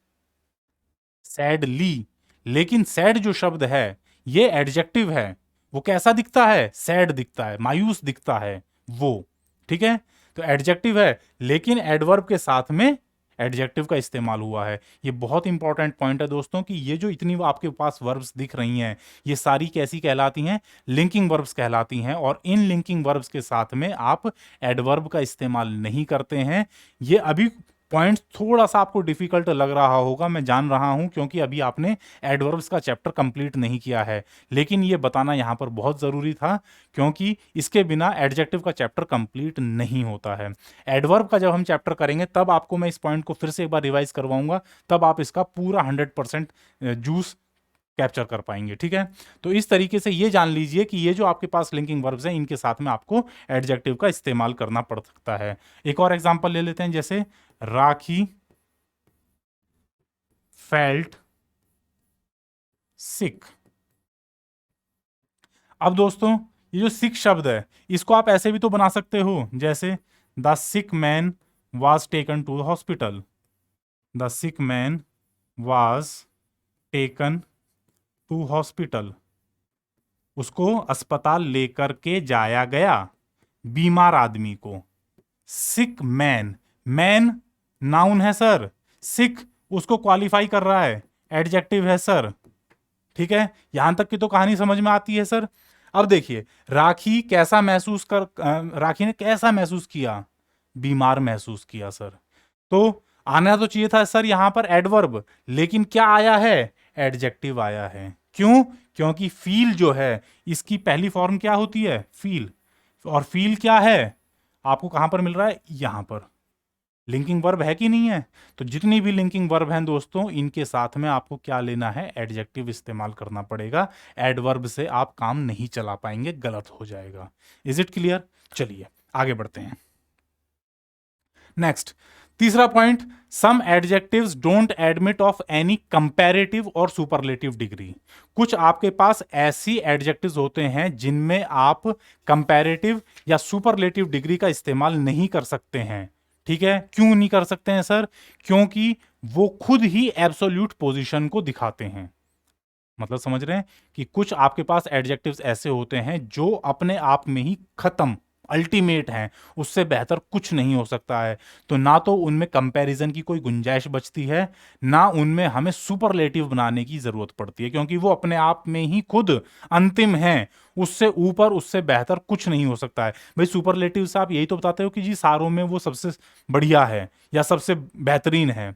सैडली। लेकिन सैड जो शब्द है ये एडजेक्टिव है, वो कैसा दिखता है, सैड दिखता है, मायूस दिखता है वो। ठीक है, तो एडजेक्टिव है लेकिन एडवर्ब के साथ में एडजेक्टिव का इस्तेमाल हुआ है। ये बहुत इंपॉर्टेंट पॉइंट है दोस्तों कि ये जो इतनी आपके पास वर्ब्स दिख रही हैं ये सारी कैसी कहलाती हैं, लिंकिंग वर्ब्स कहलाती हैं। और इन लिंकिंग वर्ब्स के साथ में आप एडवर्ब का इस्तेमाल नहीं करते हैं। ये अभी पॉइंट थोड़ा सा आपको डिफिकल्ट लग रहा होगा, मैं जान रहा हूं, क्योंकि अभी आपने एडवर्ब्स का चैप्टर कंप्लीट नहीं किया है, लेकिन ये बताना यहां पर बहुत जरूरी था क्योंकि इसके बिना एडजेक्टिव का चैप्टर कंप्लीट नहीं होता है। एडवर्ब का जब हम चैप्टर करेंगे तब आपको मैं इस पॉइंट को फिर से एक बार रिवाइज करवाऊंगा, तब आप इसका पूरा 100% जूस कैप्चर कर पाएंगे। ठीक है, तो इस तरीके से ये जान लीजिए कि ये जो आपके पास लिंकिंग वर्ब्स हैं इनके साथ में आपको एडजेक्टिव का इस्तेमाल करना पड़ सकता है। एक और एग्जांपल ले लेते हैं, जैसे राखी फेल्ट सिक। अब दोस्तों ये जो सिक शब्द है इसको आप ऐसे भी तो बना सकते हो, जैसे the sick man was taken to the hospital, the sick man was taken to hospital, उसको अस्पताल लेकर के जाया गया, बीमार आदमी को। सिक मैन, मैन नाउन है सर, सिक उसको क्वालिफाई कर रहा है, एडजेक्टिव है सर। ठीक है, यहां तक की तो कहानी समझ में आती है सर। अब देखिए राखी कैसा महसूस कर, राखी ने कैसा महसूस किया, बीमार महसूस किया सर। तो आना तो चाहिए था सर यहां पर एडवर्ब, लेकिन क्या आया है, एडजेक्टिव आया है। क्यों, क्योंकि फील जो है इसकी पहली फॉर्म क्या होती है, फील, और फील क्या है आपको कहां पर मिल रहा है, यहां पर लिंकिंग वर्ब है कि नहीं है। तो जितनी भी लिंकिंग वर्ब हैं दोस्तों इनके साथ में आपको क्या लेना है, एडजेक्टिव इस्तेमाल करना पड़ेगा। एडवर्ब से आप काम नहीं चला पाएंगे, गलत हो जाएगा। इज इट क्लियर, चलिए आगे बढ़ते हैं। नेक्स्ट, तीसरा point, some adjectives don't admit of any comparative और सुपरलेटिव डिग्री। कुछ आपके पास ऐसी एडजेक्टिव्स होते हैं जिनमें आप कंपैरेटिव या सुपरलेटिव डिग्री का इस्तेमाल नहीं कर सकते हैं। ठीक है, क्यों नहीं कर सकते हैं सर, क्योंकि वो खुद ही एब्सोल्यूट पोजीशन को दिखाते हैं। मतलब समझ रहे हैं कि कुछ आपके पास एडजेक्टिव्स ऐसे होते हैं जो अपने आप में ही खत्म, अल्टीमेट हैं, उससे बेहतर कुछ नहीं हो सकता है। तो ना तो उनमें कंपैरिजन की कोई गुंजाइश बचती है, ना उनमें हमें सुपरलेटिव बनाने की जरूरत पड़ती है, क्योंकि वो अपने आप में ही खुद अंतिम हैं, उससे ऊपर उससे बेहतर कुछ नहीं हो सकता है। भाई सुपरलेटिव से आप यही तो बताते हो कि जी सारों में वो सबसे बढ़िया है या सबसे बेहतरीन है।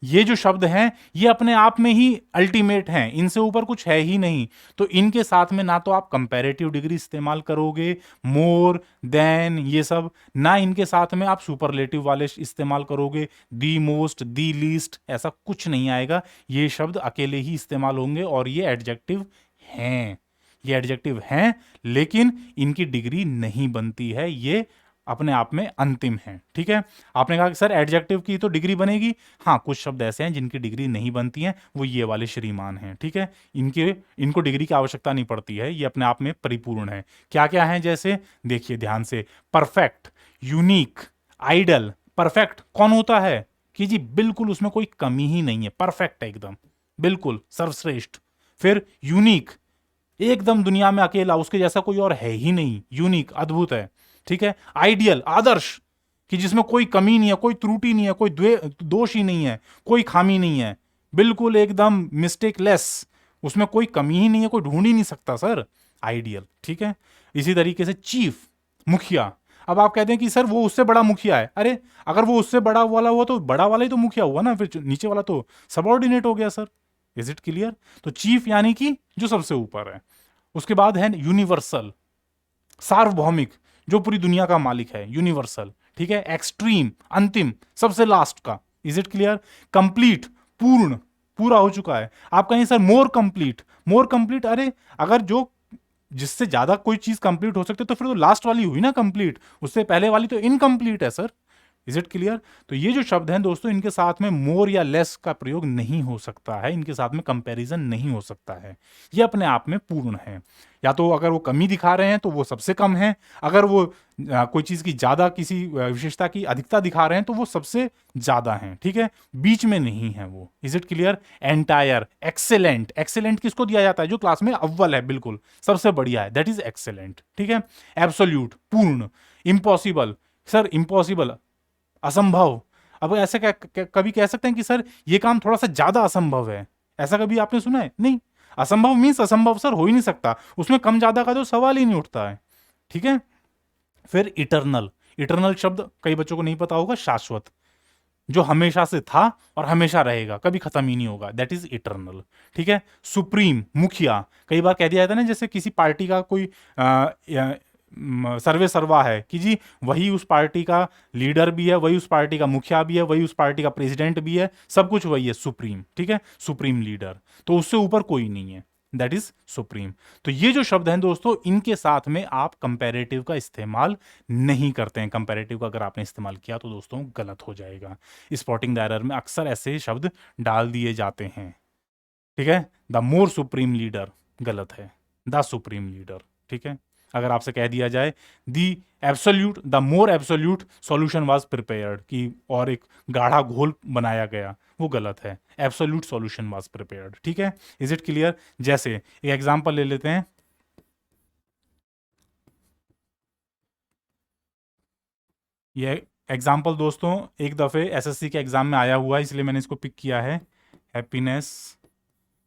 ये जो शब्द हैं ये अपने आप में ही अल्टीमेट हैं, इनसे ऊपर कुछ है ही नहीं। तो इनके साथ में ना तो आप कंपैरेटिव डिग्री इस्तेमाल करोगे, मोर देन ये सब, ना इनके साथ में आप सुपरलेटिव वाले इस्तेमाल करोगे, दी मोस्ट, दी लीस्ट, ऐसा कुछ नहीं आएगा। ये शब्द अकेले ही इस्तेमाल होंगे और ये एडजेक्टिव हैं। ये एडजेक्टिव हैं, लेकिन इनकी डिग्री नहीं बनती है, ये अपने आप में अंतिम है। ठीक है, आपने कहा कि सर एडजेक्टिव की तो डिग्री बनेगी। हाँ, कुछ शब्द ऐसे हैं जिनकी डिग्री नहीं बनती है, वो ये वाले श्रीमान हैं। ठीक है, इनको डिग्री की आवश्यकता नहीं पड़ती है, ये अपने आप में परिपूर्ण है। क्या क्या है, जैसे देखिए ध्यान से, परफेक्ट, यूनिक, आइडल। परफेक्ट कौन होता है कि जी बिल्कुल उसमें कोई कमी ही नहीं है, परफेक्ट है एकदम, बिल्कुल सर्वश्रेष्ठ। फिर यूनिक, एकदम दुनिया में अकेला, उसके जैसा कोई और है ही नहीं, यूनिक, अद्भुत है। ठीक है, आइडियल, आदर्श, कि जिसमें कोई कमी नहीं है, कोई त्रुटि नहीं है, कोई दोष ही नहीं है, कोई खामी नहीं है, बिल्कुल एकदम मिस्टेक लेस, उसमें कोई कमी ही नहीं है, कोई ढूंढ ही नहीं सकता सर, आइडियल। ठीक है, इसी तरीके से चीफ, मुखिया। अब आप कहते हैं कि सर वो उससे बड़ा मुखिया है, अरे अगर वो उससे बड़ा वाला हुआ तो बड़ा वाला ही तो मुखिया हुआ ना, फिर नीचे वाला तो सबऑर्डिनेट हो गया सर। Is it clear? तो चीफ यानी कि जो सबसे ऊपर है। उसके बाद है यूनिवर्सल, सार्वभौमिक, जो पूरी दुनिया का मालिक है, यूनिवर्सल। ठीक है, एक्सट्रीम, अंतिम, सबसे लास्ट का। Is it clear? कंप्लीट, पूर्ण, पूरा हो चुका है। आप कहें sir more complete, more complete, अरे अगर जो जिससे ज्यादा कोई चीज कंप्लीट हो सकती है तो फिर तो लास्ट वाली हुई ना कंप्लीट, उससे पहले वाली तो इनकम्प्लीट है सर। Is it clear? तो ये जो शब्द हैं दोस्तों, इनके साथ में मोर या लेस का प्रयोग नहीं हो सकता है, इनके साथ में कंपैरिजन नहीं हो सकता है, ये अपने आप में पूर्ण है। या तो अगर वो कमी दिखा रहे हैं तो वो सबसे कम है, अगर वो कोई चीज की ज्यादा, किसी विशेषता की अधिकता दिखा रहे हैं तो वो सबसे ज्यादा है। ठीक है, बीच में नहीं है वो। Is it clear? Entire, excellent, excellent किसको दिया जाता है? जो क्लास में अव्वल है, बिल्कुल सबसे बढ़िया है, दैट इज एक्सेलेंट। ठीक है, एब्सोल्यूट, पूर्ण। इम्पॉसिबल, सर इम्पॉसिबल, असंभव। अब ऐसे कभी कह सकते हैं कि सर ये काम थोड़ा सा ज्यादा असंभव है, ऐसा कभी आपने सुना है? नहीं, असंभव मीन्स असंभव सर, हो ही नहीं सकता, उसमें कम ज्यादा का तो सवाल ही नहीं उठता है। ठीक है, फिर इटरनल, इटरनल शब्द कई बच्चों को नहीं पता होगा, शाश्वत, जो हमेशा से था और हमेशा रहेगा, कभी खत्म ही नहीं होगा, दैट इज इटरनल। ठीक है, सुप्रीम, मुखिया, कई बार कह दिया जाता है ना, जैसे किसी पार्टी का कोई सर्वे सर्वा है कि जी वही उस पार्टी का लीडर भी है, वही उस पार्टी का मुखिया भी है, वही उस पार्टी का प्रेसिडेंट भी है, सब कुछ वही है, सुप्रीम। ठीक है, सुप्रीम लीडर, तो उससे ऊपर कोई नहीं है, दैट इज सुप्रीम। तो ये जो शब्द हैं दोस्तों, इनके साथ में आप कंपैरेटिव का इस्तेमाल नहीं करते हैं। कंपैरेटिव का अगर आपने इस्तेमाल किया तो दोस्तों गलत हो जाएगा। स्पॉटिंग द एरर में अक्सर ऐसे शब्द डाल दिए जाते हैं। ठीक है, द मोर सुप्रीम लीडर गलत है, द सुप्रीम लीडर। ठीक है, अगर आपसे कह दिया जाए the absolute, the more absolute solution was prepared, कि और एक गाढ़ा घोल बनाया गया, वो गलत है, एब्सोल्यूट सॉल्यूशन वाज प्रिपेयर्ड। ठीक है, इज इट क्लियर? जैसे एक एग्जांपल ले लेते हैं, ये एग्जांपल दोस्तों एक दफे एसएससी के एग्जाम में आया हुआ है, इसलिए मैंने इसको पिक किया है। Happiness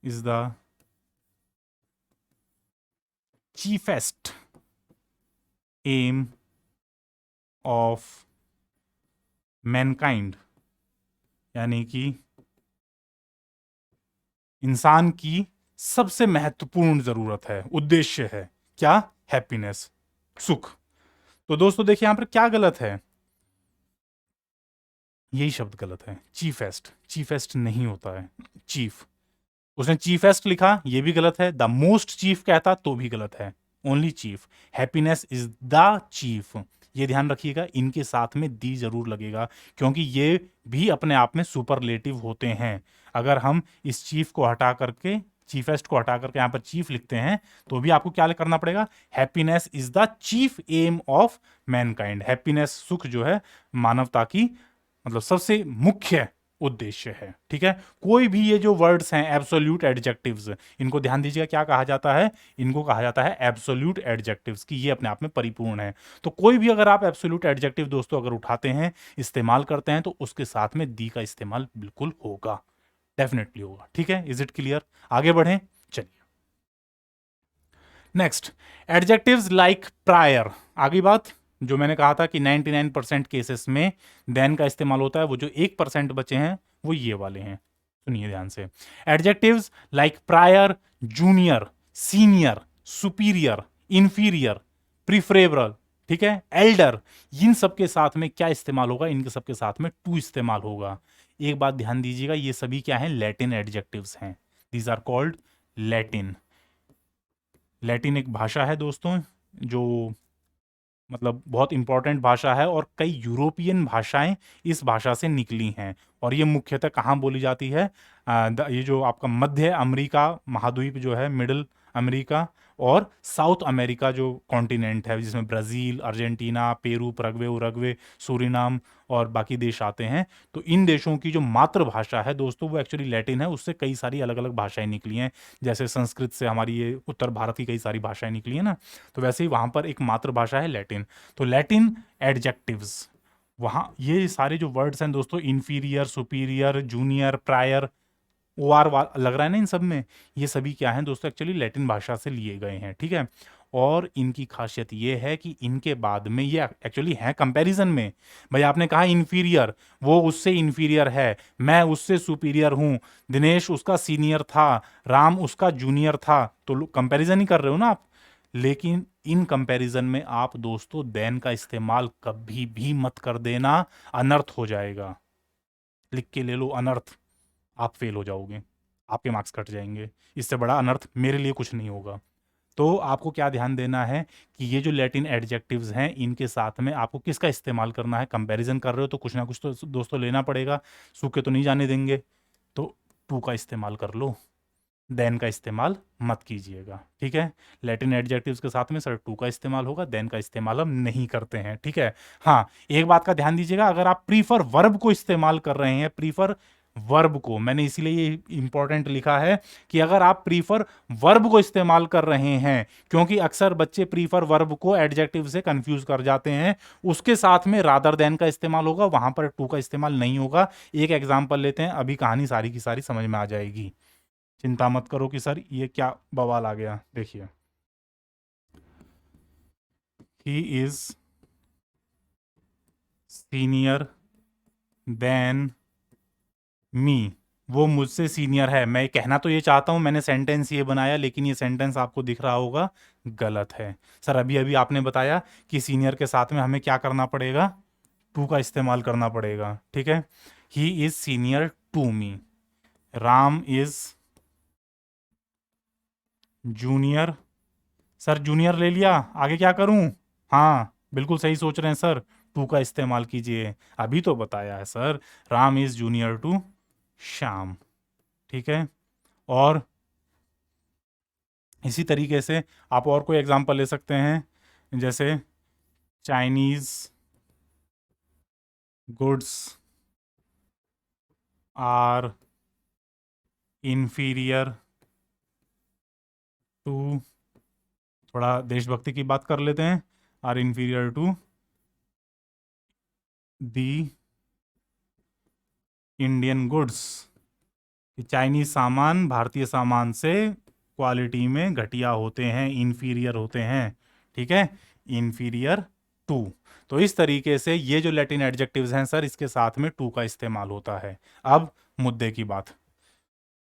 is the chiefest aim of mankind, यानी कि इंसान की सबसे महत्वपूर्ण जरूरत है, उद्देश्य है क्या? हैप्पीनेस, सुख। तो दोस्तों देखिए यहां पर क्या गलत है, यही शब्द गलत है, चीफेस्ट। चीफेस्ट नहीं होता है चीफ, उसने चीफेस्ट लिखा, ये भी गलत है। द मोस्ट चीफ कहता तो भी गलत है, only chief. Happiness is the chief, ये ध्यान रखिएगा, इनके साथ में दी जरूर लगेगा, क्योंकि ये भी अपने आप में सुपरलेटिव होते हैं। अगर हम इस चीफ को हटा करके, चीफेस्ट को हटा करके यहां पर चीफ लिखते हैं, तो भी आपको क्या करना पड़ेगा? Happiness is the chief aim of mankind. Happiness, सुख जो है मानवता की मतलब सबसे मुख्य उद्देश्य है। ठीक है, कोई भी ये जो वर्ड्स हैं एब्सोल्यूट एडजेक्टिव्स, इनको ध्यान दीजिएगा, क्या कहा जाता है? इनको कहा जाता है एब्सोल्यूट एडजेक्टिव्स, कि ये अपने आप में परिपूर्ण है। तो कोई भी अगर आप एब्सोल्यूट एडजेक्टिव दोस्तों अगर उठाते हैं, इस्तेमाल करते हैं, तो उसके साथ में दी का इस्तेमाल बिल्कुल होगा, डेफिनेटली होगा। ठीक है, इज इट क्लियर? आगे बढ़ें, चलिए नेक्स्ट, एडजेक्टिव्स लाइक प्रायर। आगे बात जो मैंने कहा था कि 99% केसेस में देन का इस्तेमाल होता है, वो जो 1% बचे हैं वो ये वाले हैं, सुनिए ध्यान से। Adjectives like prior, junior, senior, superior, inferior, preferable, ठीक है, एल्डर, इन सब के साथ में क्या इस्तेमाल होगा? इनके सबके साथ में टू इस्तेमाल होगा। एक बात ध्यान दीजिएगा, ये सभी क्या हैं? लैटिन एडजेक्टिव्स हैं, these are called Latin. Latin एक भाषा है दोस्तों, जो मतलब बहुत इंपॉर्टेंट भाषा है, और कई यूरोपियन भाषाएं इस भाषा से निकली हैं। और ये मुख्यतः कहाँ बोली जाती है? ये जो आपका मध्य अमेरिका महाद्वीप जो है, मिडिल अमेरिका, और साउथ अमेरिका जो कॉन्टिनेंट है, जिसमें Brazil, Argentina, Peru, Paraguay, Uruguay, Suriname और बाकी देश आते हैं। तो इन देशों की जो मातृभाषा है दोस्तों, वो एक्चुअली लैटिन है। उससे कई सारी अलग अलग भाषाएं निकली हैं, जैसे संस्कृत से हमारी ये उत्तर भारत की कई सारी भाषाएं निकली हैं ना, तो वैसे ही वहाँ पर एक मातृभाषा है लैटिन। तो लैटिन एडजेक्टिव्स, वहाँ ये सारे जो वर्ड्स हैं दोस्तों, inferior, superior, junior, prior, O R लग रहा है ना इन सब में, ये सभी क्या हैं दोस्तों? एक्चुअली लैटिन भाषा से लिए गए हैं, ठीक है। और इनकी खासियत ये है कि इनके बाद में ये एक्चुअली है कंपैरिजन में। भाई आपने कहा इन्फीरियर, वो उससे इन्फीरियर है, मैं उससे सुपीरियर हूँ, दिनेश उसका सीनियर था, राम उसका जूनियर था, तो कंपैरिजन ही कर रहे हो ना आप। लेकिन इन कंपैरिजन में आप दोस्तों देन का इस्तेमाल कभी भी मत कर देना, अनर्थ हो जाएगा। लिख के ले लो, अनर्थ। आप फेल हो जाओगे, आपके मार्क्स कट जाएंगे। इससे बड़ा अनर्थ मेरे लिए कुछ नहीं होगा। तो आपको क्या ध्यान देना है कि ये जो लैटिन एडजेक्टिव्स हैं, इनके साथ में आपको किसका इस्तेमाल करना है? कंपैरिजन कर रहे हो तो कुछ ना कुछ तो दोस्तों लेना पड़ेगा, सूखे तो नहीं जाने देंगे। तो टू का इस्तेमाल कर लो, देन का इस्तेमाल मत कीजिएगा, ठीक है। लैटिन एडजेक्टिव्स के साथ में सर टू का इस्तेमाल होगा, देन का इस्तेमाल हम नहीं करते हैं, ठीक है। हाँ, एक बात का ध्यान दीजिएगा, अगर आप प्रीफर वर्ब को इस्तेमाल कर रहे हैं, प्रीफर वर्ब को, मैंने इसीलिए ये इंपॉर्टेंट लिखा है कि अगर आप प्रीफर वर्ब को इस्तेमाल कर रहे हैं, क्योंकि अक्सर बच्चे प्रीफर वर्ब को एडजेक्टिव से कंफ्यूज कर जाते हैं, उसके साथ में रादर देन का इस्तेमाल होगा, वहां पर टू का इस्तेमाल नहीं होगा। एक एग्जाम्पल लेते हैं, अभी कहानी सारी की सारी समझ में आ जाएगी। चिंता मत करो कि सर ये क्या बवाल आ गया। देखिए, ही इज सीनियर देन मी, वो मुझसे सीनियर है। मैं कहना तो ये चाहता हूं, मैंने सेंटेंस ये बनाया, लेकिन ये सेंटेंस आपको दिख रहा होगा गलत है। सर अभी अभी आपने बताया कि सीनियर के साथ में हमें क्या करना पड़ेगा? टू का इस्तेमाल करना पड़ेगा, ठीक है। He is senior to me, Ram is junior. Sir junior ले लिया, आगे क्या करूं? हाँ बिल्कुल सही सोच रहे हैं सर, टू का इस्तेमाल कीजिए। अभी तो बताया है sir, Ram is junior to Shyam, ठीक है। और इसी तरीके से आप और कोई एग्जांपल ले सकते हैं, जैसे Chinese goods are inferior to, थोड़ा देशभक्ति की बात कर लेते हैं, are inferior to the Indian goods. Chinese सामान भारतीय सामान से क्वालिटी में घटिया होते हैं, इन्फीरियर होते हैं, ठीक है, इन्फीरियर टू। तो इस तरीके से ये जो लैटिन एडजेक्टिव्स हैं सर, इसके साथ में टू का इस्तेमाल होता है। अब मुद्दे की बात,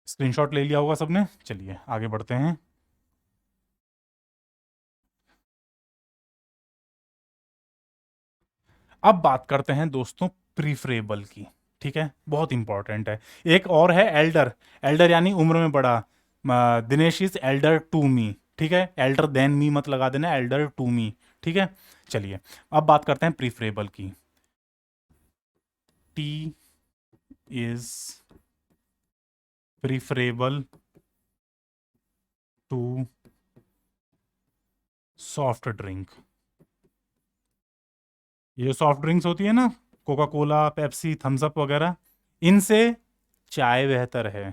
स्क्रीनशॉट ले लिया होगा सबने, चलिए आगे बढ़ते हैं। अब बात करते हैं दोस्तों प्रीफरेबल की, ठीक है, बहुत इंपॉर्टेंट है। एक और है एल्डर, एल्डर यानी उम्र में बड़ा। Dinesh is elder to me, ठीक है, एल्डर देन मी मत लगा देना, एल्डर टू मी, ठीक है। चलिए अब बात करते हैं प्रीफरेबल की। Tea is preferable to soft drink. ये जो सॉफ्ट ड्रिंक्स होती है ना, Coca Cola, Pepsi, Thums Up वगैरह, इनसे चाय बेहतर है।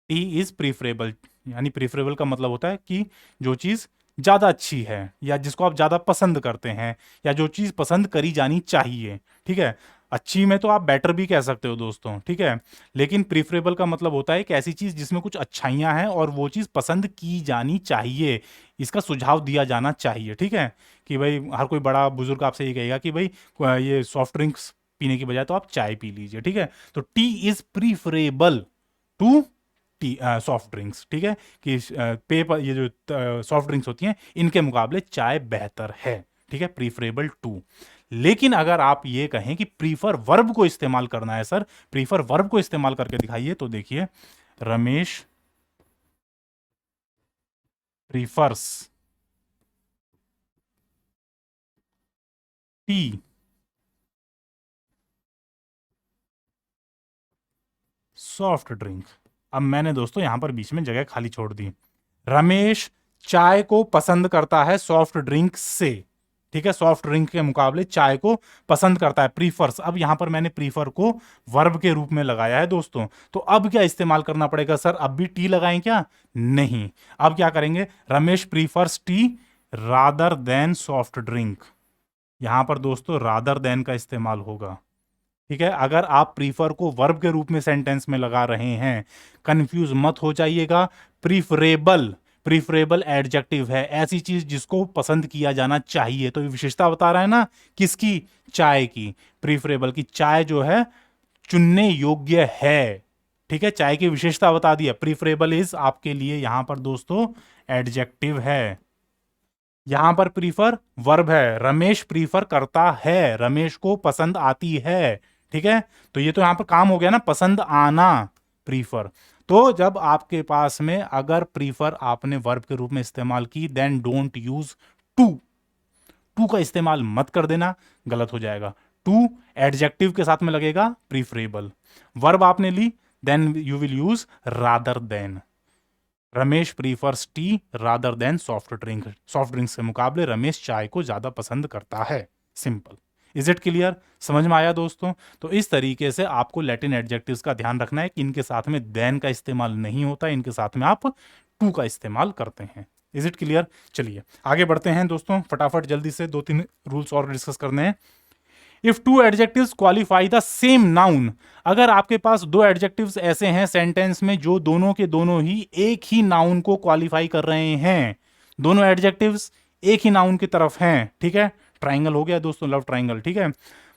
टी इज प्रीफरेबल, यानी प्रीफरेबल का मतलब होता है कि जो चीज़ ज़्यादा अच्छी है, या जिसको आप ज़्यादा पसंद करते हैं, या जो चीज़ पसंद करी जानी चाहिए, ठीक है। अच्छी में तो आप बेटर भी कह सकते हो दोस्तों, ठीक है। लेकिन प्रीफरेबल का मतलब होता है कि ऐसी चीज़ जिसमें कुछ अच्छाइयाँ हैं और वो चीज़ पसंद की जानी चाहिए, इसका सुझाव दिया जाना चाहिए, ठीक है। कि भाई हर कोई बड़ा बुजुर्ग आपसे ये कहेगा कि भाई ये सॉफ्ट ड्रिंक्स पीने की बजाय तो आप चाय पी लीजिए, ठीक है। तो tea is preferable to tea soft drinks, ठीक है, कि पेय ये जो सॉफ्ट ड्रिंक्स होती हैं, इनके मुकाबले चाय बेहतर है, ठीक है, प्रीफरेबल टू। लेकिन अगर आप ये कहें कि प्रीफर वर्ब को इस्तेमाल करना है सर, प्रीफर वर्ब को इस्तेमाल करके दिखाइए, तो देखिए, Ramesh prefers T, soft drink. अब मैंने दोस्तों यहां पर बीच में जगह खाली छोड़ दी। रमेश चाय को पसंद करता है सॉफ्ट ड्रिंक से। ठीक है, सॉफ्ट ड्रिंक के मुकाबले चाय को पसंद करता है, प्रीफर्स। अब यहां पर मैंने प्रीफर को वर्ब के रूप में लगाया है दोस्तों। तो अब क्या इस्तेमाल करना पड़ेगा सर? अब भी टी लगाएं क्या? नहीं। अब क्या करेंगे? Ramesh prefers tea rather than soft drink. यहां पर दोस्तों रादर देन का इस्तेमाल होगा। ठीक है, अगर आप प्रीफर को वर्ब के रूप में सेंटेंस में लगा रहे हैं, कंफ्यूज मत हो जाइएगा। प्रीफरेबल, प्रीफरेबल एडजेक्टिव है, ऐसी चीज जिसको पसंद किया जाना चाहिए। तो ये विशेषता बता रहा है ना, किसकी? चाय की। प्रीफरेबल की, चाय जो है चुनने योग्य है। ठीक है, चाय की विशेषता बता दिया। प्रीफरेबल इज आपके लिए यहां पर दोस्तों एडजेक्टिव है। यहां पर प्रीफर वर्ब है, रमेश प्रीफर करता है, रमेश को पसंद आती है। ठीक है, तो ये तो यहां पर काम हो गया ना, पसंद आना, प्रीफर। तो जब आपके पास में अगर प्रीफर आपने वर्ब के रूप में इस्तेमाल की, then don't use to. To का इस्तेमाल मत कर देना, गलत हो जाएगा। टू एडजेक्टिव के साथ में लगेगा प्रीफरेबल। वर्ब आपने ली, then you will use rather than. Ramesh prefers tea rather than soft drink. Soft drinks के मुकाबले रमेश चाय को ज्यादा पसंद करता है। सिंपल। Is it clear? समझ में आया दोस्तों? तो इस तरीके से आपको लैटिन एडजेक्टिव्स का ध्यान रखना है कि इनके साथ में देन का इस्तेमाल नहीं होता, इनके साथ में आप टू का इस्तेमाल करते हैं। Is it clear? चलिए आगे बढ़ते हैं दोस्तों, फटाफट जल्दी से 2-3 रूल्स और डिस्कस करने हैं। If two adjectives qualify the same noun, अगर आपके पास दो एडजेक्टिव्स ऐसे हैं सेंटेंस में जो दोनों के दोनों ही एक ही नाउन को क्वालिफाई कर रहे हैं, दोनों एडजेक्टिव्स एक ही नाउन की तरफ हैं। ठीक है, ट्राइंगल हो गया दोस्तों, लव ट्राइंगल। ठीक है,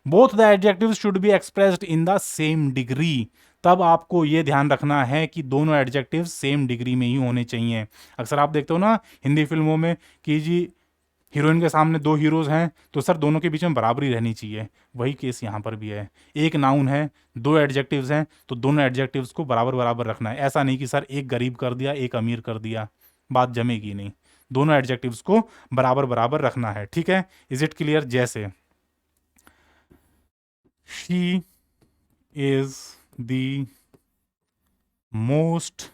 both the adjectives should be expressed in the same degree. तब आपको यह ध्यान रखना है कि दोनों एडजेक्टिव्स सेम डिग्री में ही होने चाहिए। अक्सर आप देखते हो ना हिंदी फिल्मों में कि जी हीरोइन के सामने दो हीरोज हैं तो सर दोनों के बीच में बराबरी रहनी चाहिए। वही केस यहाँ पर भी है। एक नाउन है, दो एडजेक्टिव्स हैं, तो दोनों एडजेक्टिव्स को बराबर बराबर रखना है। ऐसा नहीं कि सर एक गरीब कर दिया एक अमीर कर दिया, बात जमेगी नहीं। दोनों एडजेक्टिव्स को बराबर बराबर रखना है। ठीक है, इज इट क्लियर? जैसे she is the most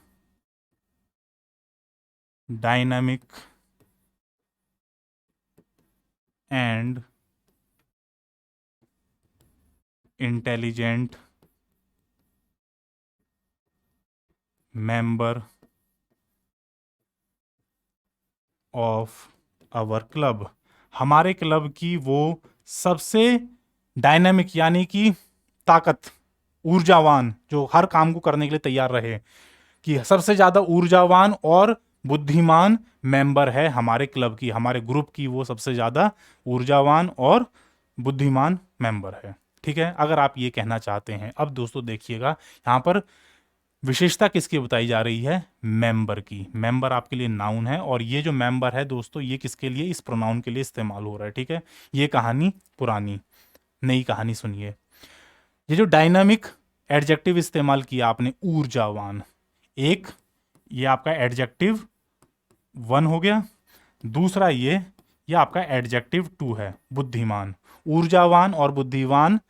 dynamic and intelligent member of our club. हमारे क्लब की वो सबसे डायनामिक यानी कि ताकत, ऊर्जावान, जो हर काम को करने के लिए तैयार रहे, कि सबसे ज्यादा ऊर्जावान और बुद्धिमान मेंबर है हमारे क्लब की, हमारे ग्रुप की वो सबसे ज्यादा ऊर्जावान और बुद्धिमान मेंबर है। ठीक है, अगर आप ये कहना चाहते हैं। अब दोस्तों देखिएगा यहां पर विशेषता किसकी बताई जा रही है? मेंबर की। मेंबर आपके लिए नाउन है और ये जो मेंबर है दोस्तों ये किसके लिए? इस प्रोनाउन के लिए इस्तेमाल हो रहा है। ठीक है, ये कहानी पुरानी, नई कहानी सुनिए। ये जो डायनामिक एडजेक्टिव इस्तेमाल किया आपने, ऊर्जावान, एक ये आपका एडजेक्टिव 1 हो गया। दूसरा ये आपका एडजेक्टिव 2 है, बुद्धिमान। ऊर्जावान और बुद्धिमान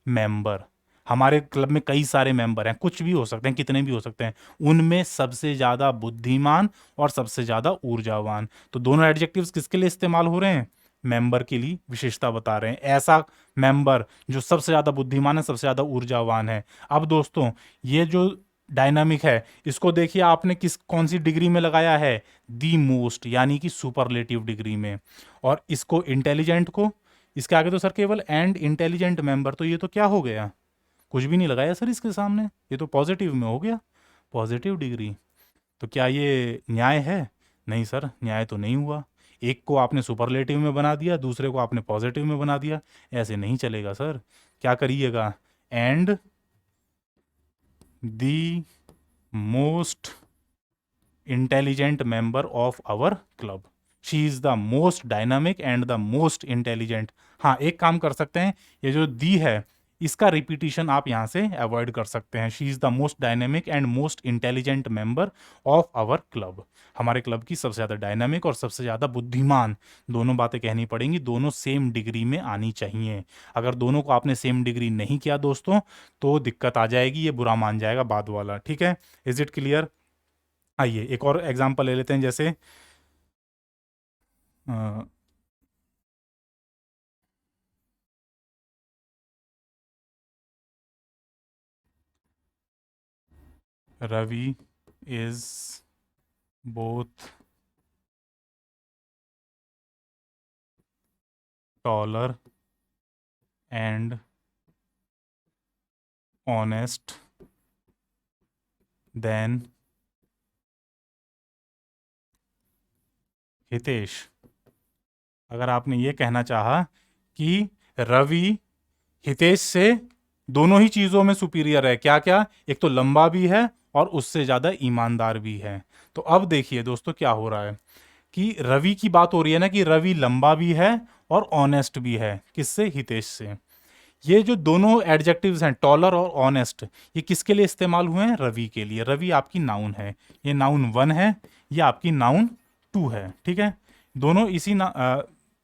मेंबर, हमारे क्लब में कई सारे मेंबर हैं, कुछ भी हो सकते हैं, कितने भी हो सकते हैं, उनमें सबसे ज्यादा बुद्धिमान और सबसे ज्यादा ऊर्जावान। तो दोनों एडजेक्टिव्स किसके लिए इस्तेमाल हो रहे हैं? मेंबर के लिए विशेषता बता रहे हैं, ऐसा मेंबर जो सबसे ज्यादा बुद्धिमान है, सबसे ज्यादा ऊर्जावान है। अब दोस्तों ये जो डायनामिक है इसको देखिए आपने कौन सी डिग्री में लगाया है? दी मोस्ट, यानी कि सुपरलेटिव डिग्री में। और इसको इंटेलिजेंट को, इसके आगे तो सर केवल एंड इंटेलिजेंट मेंबर, तो ये तो क्या हो गया? कुछ भी नहीं लगाया सर इसके सामने, ये तो पॉजिटिव में हो गया, पॉजिटिव डिग्री। तो क्या ये न्याय है? नहीं सर, न्याय तो नहीं हुआ। एक को आपने सुपरलेटिव में बना दिया, दूसरे को आपने पॉजिटिव में बना दिया, ऐसे नहीं चलेगा सर। क्या करिएगा? And the most intelligent member of our club, she is the most dynamic and the most intelligent. हाँ, एक काम कर सकते हैं, ये जो दी है इसका रिपीटिशन आप यहाँ से अवॉइड कर सकते हैं। She is the most dynamic and most intelligent member of our club. हमारे क्लब की सबसे ज़्यादा डायनामिक और सबसे ज़्यादा बुद्धिमान, दोनों बातें कहनी पड़ेंगी, दोनों सेम डिग्री में आनी चाहिए। अगर दोनों को आपने सेम डिग्री नहीं किया दोस्तों तो दिक्कत आ जाएगी, ये बुरा मान जाएगा बाद वाला। ठीक है, इज इट क्लियर? आइए एक और एग्जांपल ले लेते हैं, जैसे Ravi is both taller and honest than Hitesh. अगर आपने ये कहना चाहा कि रवि हितेश से दोनों ही चीज़ों में सुपीरियर है, क्या क्या, एक तो लंबा भी है और उससे ज़्यादा ईमानदार भी है। तो अब देखिए दोस्तों क्या हो रहा है कि रवि की बात हो रही है ना, कि रवि लंबा भी है और ऑनेस्ट भी है, किससे? हितेश से। ये जो दोनों एडजेक्टिव्स हैं, टॉलर और ऑनेस्ट, ये किसके लिए इस्तेमाल हुए हैं? रवि के लिए। रवि आपकी नाउन है, ये नाउन 1 है, ये आपकी नाउन 2 है। ठीक है, दोनों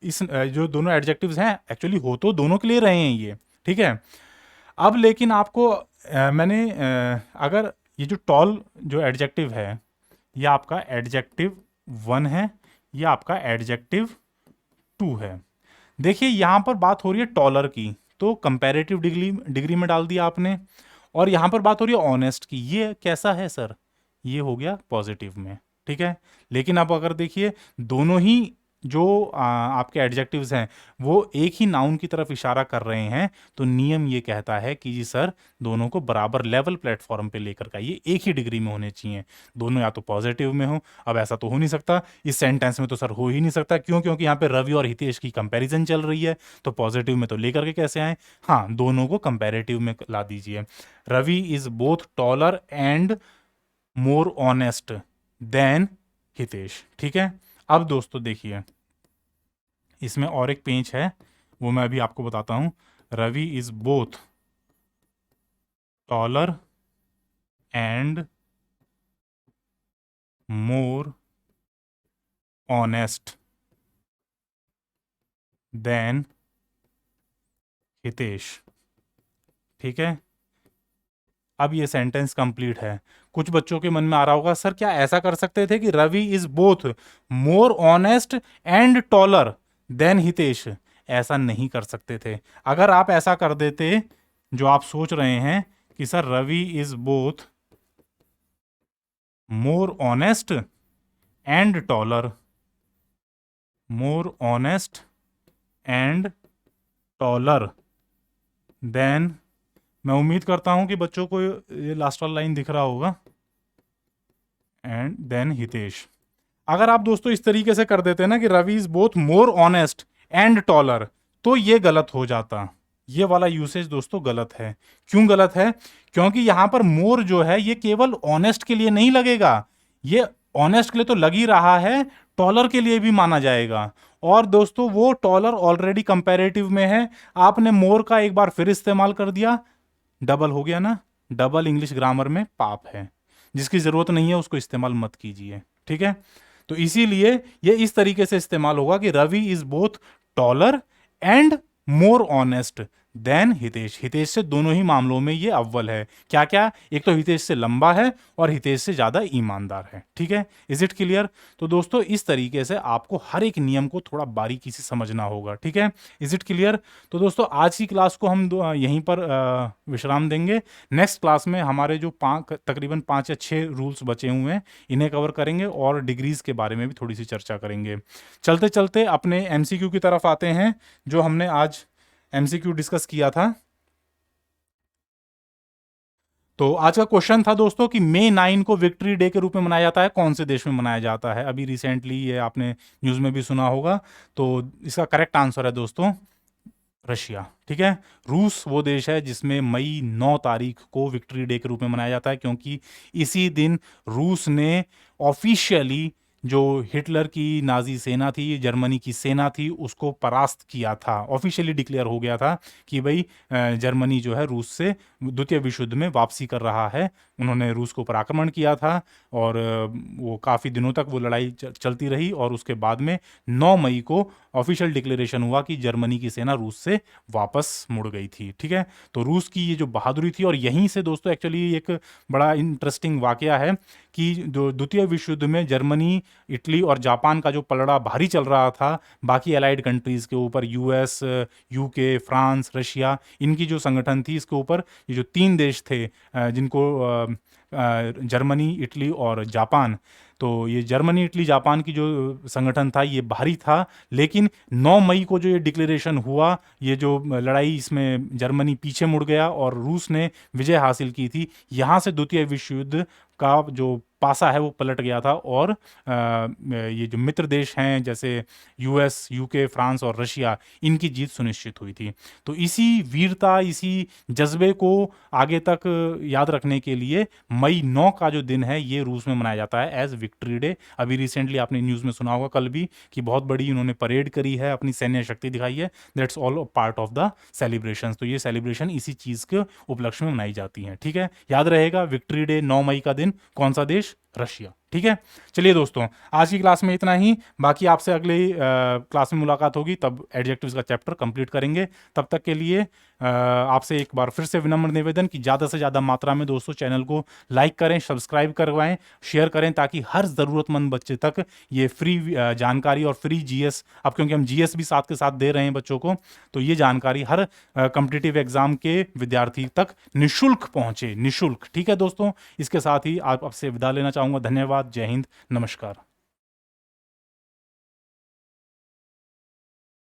जो दोनों एडजेक्टिव्स हैं एक्चुअली हो तो दोनों के लिए रहे हैं ये। ठीक है, अब लेकिन आपको अगर ये जो टॉल जो एडजेक्टिव है, ये आपका एडजेक्टिव 1 है, ये आपका एडजेक्टिव 2 है। देखिए यहाँ पर बात हो रही है टॉलर की, तो कंपैरेटिव डिग्री में डाल दिया आपने, और यहाँ पर बात हो रही है ऑनेस्ट की, ये कैसा है सर? ये हो गया पॉजिटिव में। ठीक है, लेकिन अब अगर देखिए दोनों ही जो आपके एडजेक्टिव्स हैं वो एक ही नाउन की तरफ इशारा कर रहे हैं, तो नियम ये कहता है कि जी सर दोनों को बराबर लेवल प्लेटफॉर्म पे लेकर का, ये एक ही डिग्री में होने चाहिए, दोनों या तो पॉजिटिव में हो। अब ऐसा तो हो नहीं सकता, इस सेंटेंस में तो सर हो ही नहीं सकता, क्यों? क्योंकि यहाँ पे रवि और हितेश की कंपैरिजन चल रही है, तो पॉजिटिव में तो लेकर के कैसे आए? हाँ, दोनों को कंपैरेटिव में ला दीजिए। Ravi is both taller and more honest than Hitesh. ठीक है, अब दोस्तों देखिए इसमें और एक पेंच है, वो मैं अभी आपको बताता हूं। Ravi is both taller and more honest than Hitesh. ठीक है, अब ये सेंटेंस कंप्लीट है। कुछ बच्चों के मन में आ रहा होगा सर क्या ऐसा कर सकते थे कि Ravi is both more honest and taller than Hitesh? ऐसा नहीं कर सकते थे। अगर आप ऐसा कर देते, जो आप सोच रहे हैं कि sir Ravi is both more honest and taller, more honest and taller than, मैं उम्मीद करता हूं कि बच्चों को ये लास्ट वाला लाइन दिख रहा होगा, एंड देन हितेश। अगर आप दोस्तों इस तरीके से कर देते ना कि Ravi is both more honest and taller, तो ये गलत हो जाता। ये वाला यूसेज दोस्तों गलत है। क्यों गलत है? क्योंकि यहां पर मोर जो है ये केवल ऑनेस्ट के लिए नहीं लगेगा, ये ऑनेस्ट के लिए तो लग ही रहा है, टॉलर के लिए भी माना जाएगा। और दोस्तों वो टॉलर ऑलरेडी कंपैरेटिव में है, आपने मोर का एक बार फिर इस्तेमाल कर दिया, डबल हो गया ना। डबल इंग्लिश ग्रामर में पाप है, जिसकी जरूरत नहीं है उसको इस्तेमाल मत कीजिए। ठीक है, तो इसीलिए ये इस तरीके से इस्तेमाल होगा कि Ravi is both taller and more honest than Hitesh. Hitesh से दोनों ही मामलों में ये अव्वल है। क्या क्या? एक तो हितेश से लंबा है और हितेश से ज्यादा ईमानदार है। ठीक है, इज इट क्लियर? तो दोस्तों इस तरीके से आपको हर एक नियम को थोड़ा बारीकी से समझना होगा। ठीक है, इज इट क्लियर? तो दोस्तों आज की क्लास को हम यहीं पर विश्राम देंगे। नेक्स्ट क्लास में हमारे जो तकरीबन 5 या 6 रूल्स बचे हुए हैं इन्हें कवर करेंगे और डिग्रीज के बारे में भी थोड़ी सी चर्चा करेंगे। चलते चलते अपने एमसीक्यू की तरफ आते हैं, जो हमने आज एमसीक्यू डिस्कस किया था। तो आज का क्वेश्चन था दोस्तों कि मई 9 को विक्ट्री डे के रूप में मनाया जाता है, कौन से देश में मनाया जाता है? अभी रिसेंटली ये आपने न्यूज़ में भी सुना होगा। तो इसका करेक्ट आंसर है दोस्तों रशिया। ठीक है, रूस वो देश है जिसमें मई 9 तारीख को विक्ट्री डे के रूप में मनाया जाता है, क्योंकि इसी दिन रूस ने ऑफिशियली जो हिटलर की नाजी सेना थी, जर्मनी की सेना थी, उसको परास्त किया था। ऑफिशियली डिक्लेयर हो गया था कि भाई जर्मनी जो है रूस से द्वितीय विश्व युद्ध में वापसी कर रहा है। उन्होंने रूस के ऊपर आक्रमण किया था और वो काफ़ी दिनों तक वो लड़ाई चलती रही और उसके बाद में 9 मई को ऑफिशियल डिक्लेरेशन हुआ कि जर्मनी की सेना रूस से वापस मुड़ गई थी। ठीक है, तो रूस की ये जो बहादुरी थी, और यहीं से दोस्तों एक्चुअली एक बड़ा इंटरेस्टिंग वाकया है कि जो द्वितीय विश्व युद्ध में जर्मनी, इटली और जापान का जो पलड़ा भारी चल रहा था बाकी अलाइड कंट्रीज़ के ऊपर, यूएस, यूके, फ्रांस, रशिया, इनकी जो संगठन थी इसके ऊपर, ये जो 3 देश थे जिनको जर्मनी, इटली और जापान, तो ये जर्मनी, इटली, जापान की जो संगठन था ये भारी था। लेकिन 9 मई को जो ये डिक्लेरेशन हुआ, ये जो लड़ाई, इसमें जर्मनी पीछे मुड़ गया और रूस ने विजय हासिल की थी। यहाँ से द्वितीय विश्व युद्ध का जो पासा है वो पलट गया था और ये जो मित्र देश हैं जैसे यूएस, यूके, फ्रांस और रशिया, इनकी जीत सुनिश्चित हुई थी। तो इसी वीरता, इसी जज्बे को आगे तक याद रखने के लिए मई 9 का जो दिन है ये रूस में मनाया जाता है एज विक्ट्री डे। अभी रिसेंटली आपने न्यूज़ में सुना होगा कल भी कि बहुत बड़ी उन्होंने परेड करी है, अपनी सैन्य शक्ति दिखाई है। That's all part of the celebration. तो ये सेलिब्रेशन इसी चीज़ के उपलक्ष्य में मनाई जाती हैं। ठीक है, याद रहेगा विक्ट्री डे 9 मई का दिन, कौन सा देश? रशिया। ठीक है, चलिए दोस्तों, आज की क्लास में इतना ही। बाकी आपसे अगली क्लास में मुलाकात होगी, तब एडजेक्टिव्स का चैप्टर कंप्लीट करेंगे। तब तक के लिए आपसे एक बार फिर से विनम्र निवेदन कि ज़्यादा से ज़्यादा मात्रा में दोस्तों चैनल को लाइक करें, सब्सक्राइब करवाएं, शेयर करें, ताकि हर ज़रूरतमंद बच्चे तक ये फ्री जानकारी और फ्री जीएस, अब क्योंकि हम जीएस भी साथ के साथ दे रहे हैं बच्चों को, तो ये जानकारी हर कॉम्पिटिटिव एग्जाम के विद्यार्थी तक निःशुल्क पहुंचे, निःशुल्क। ठीक है दोस्तों, इसके साथ ही आपसे विदा लेना चाहूँगा। धन्यवाद, जय हिंद, नमस्कार।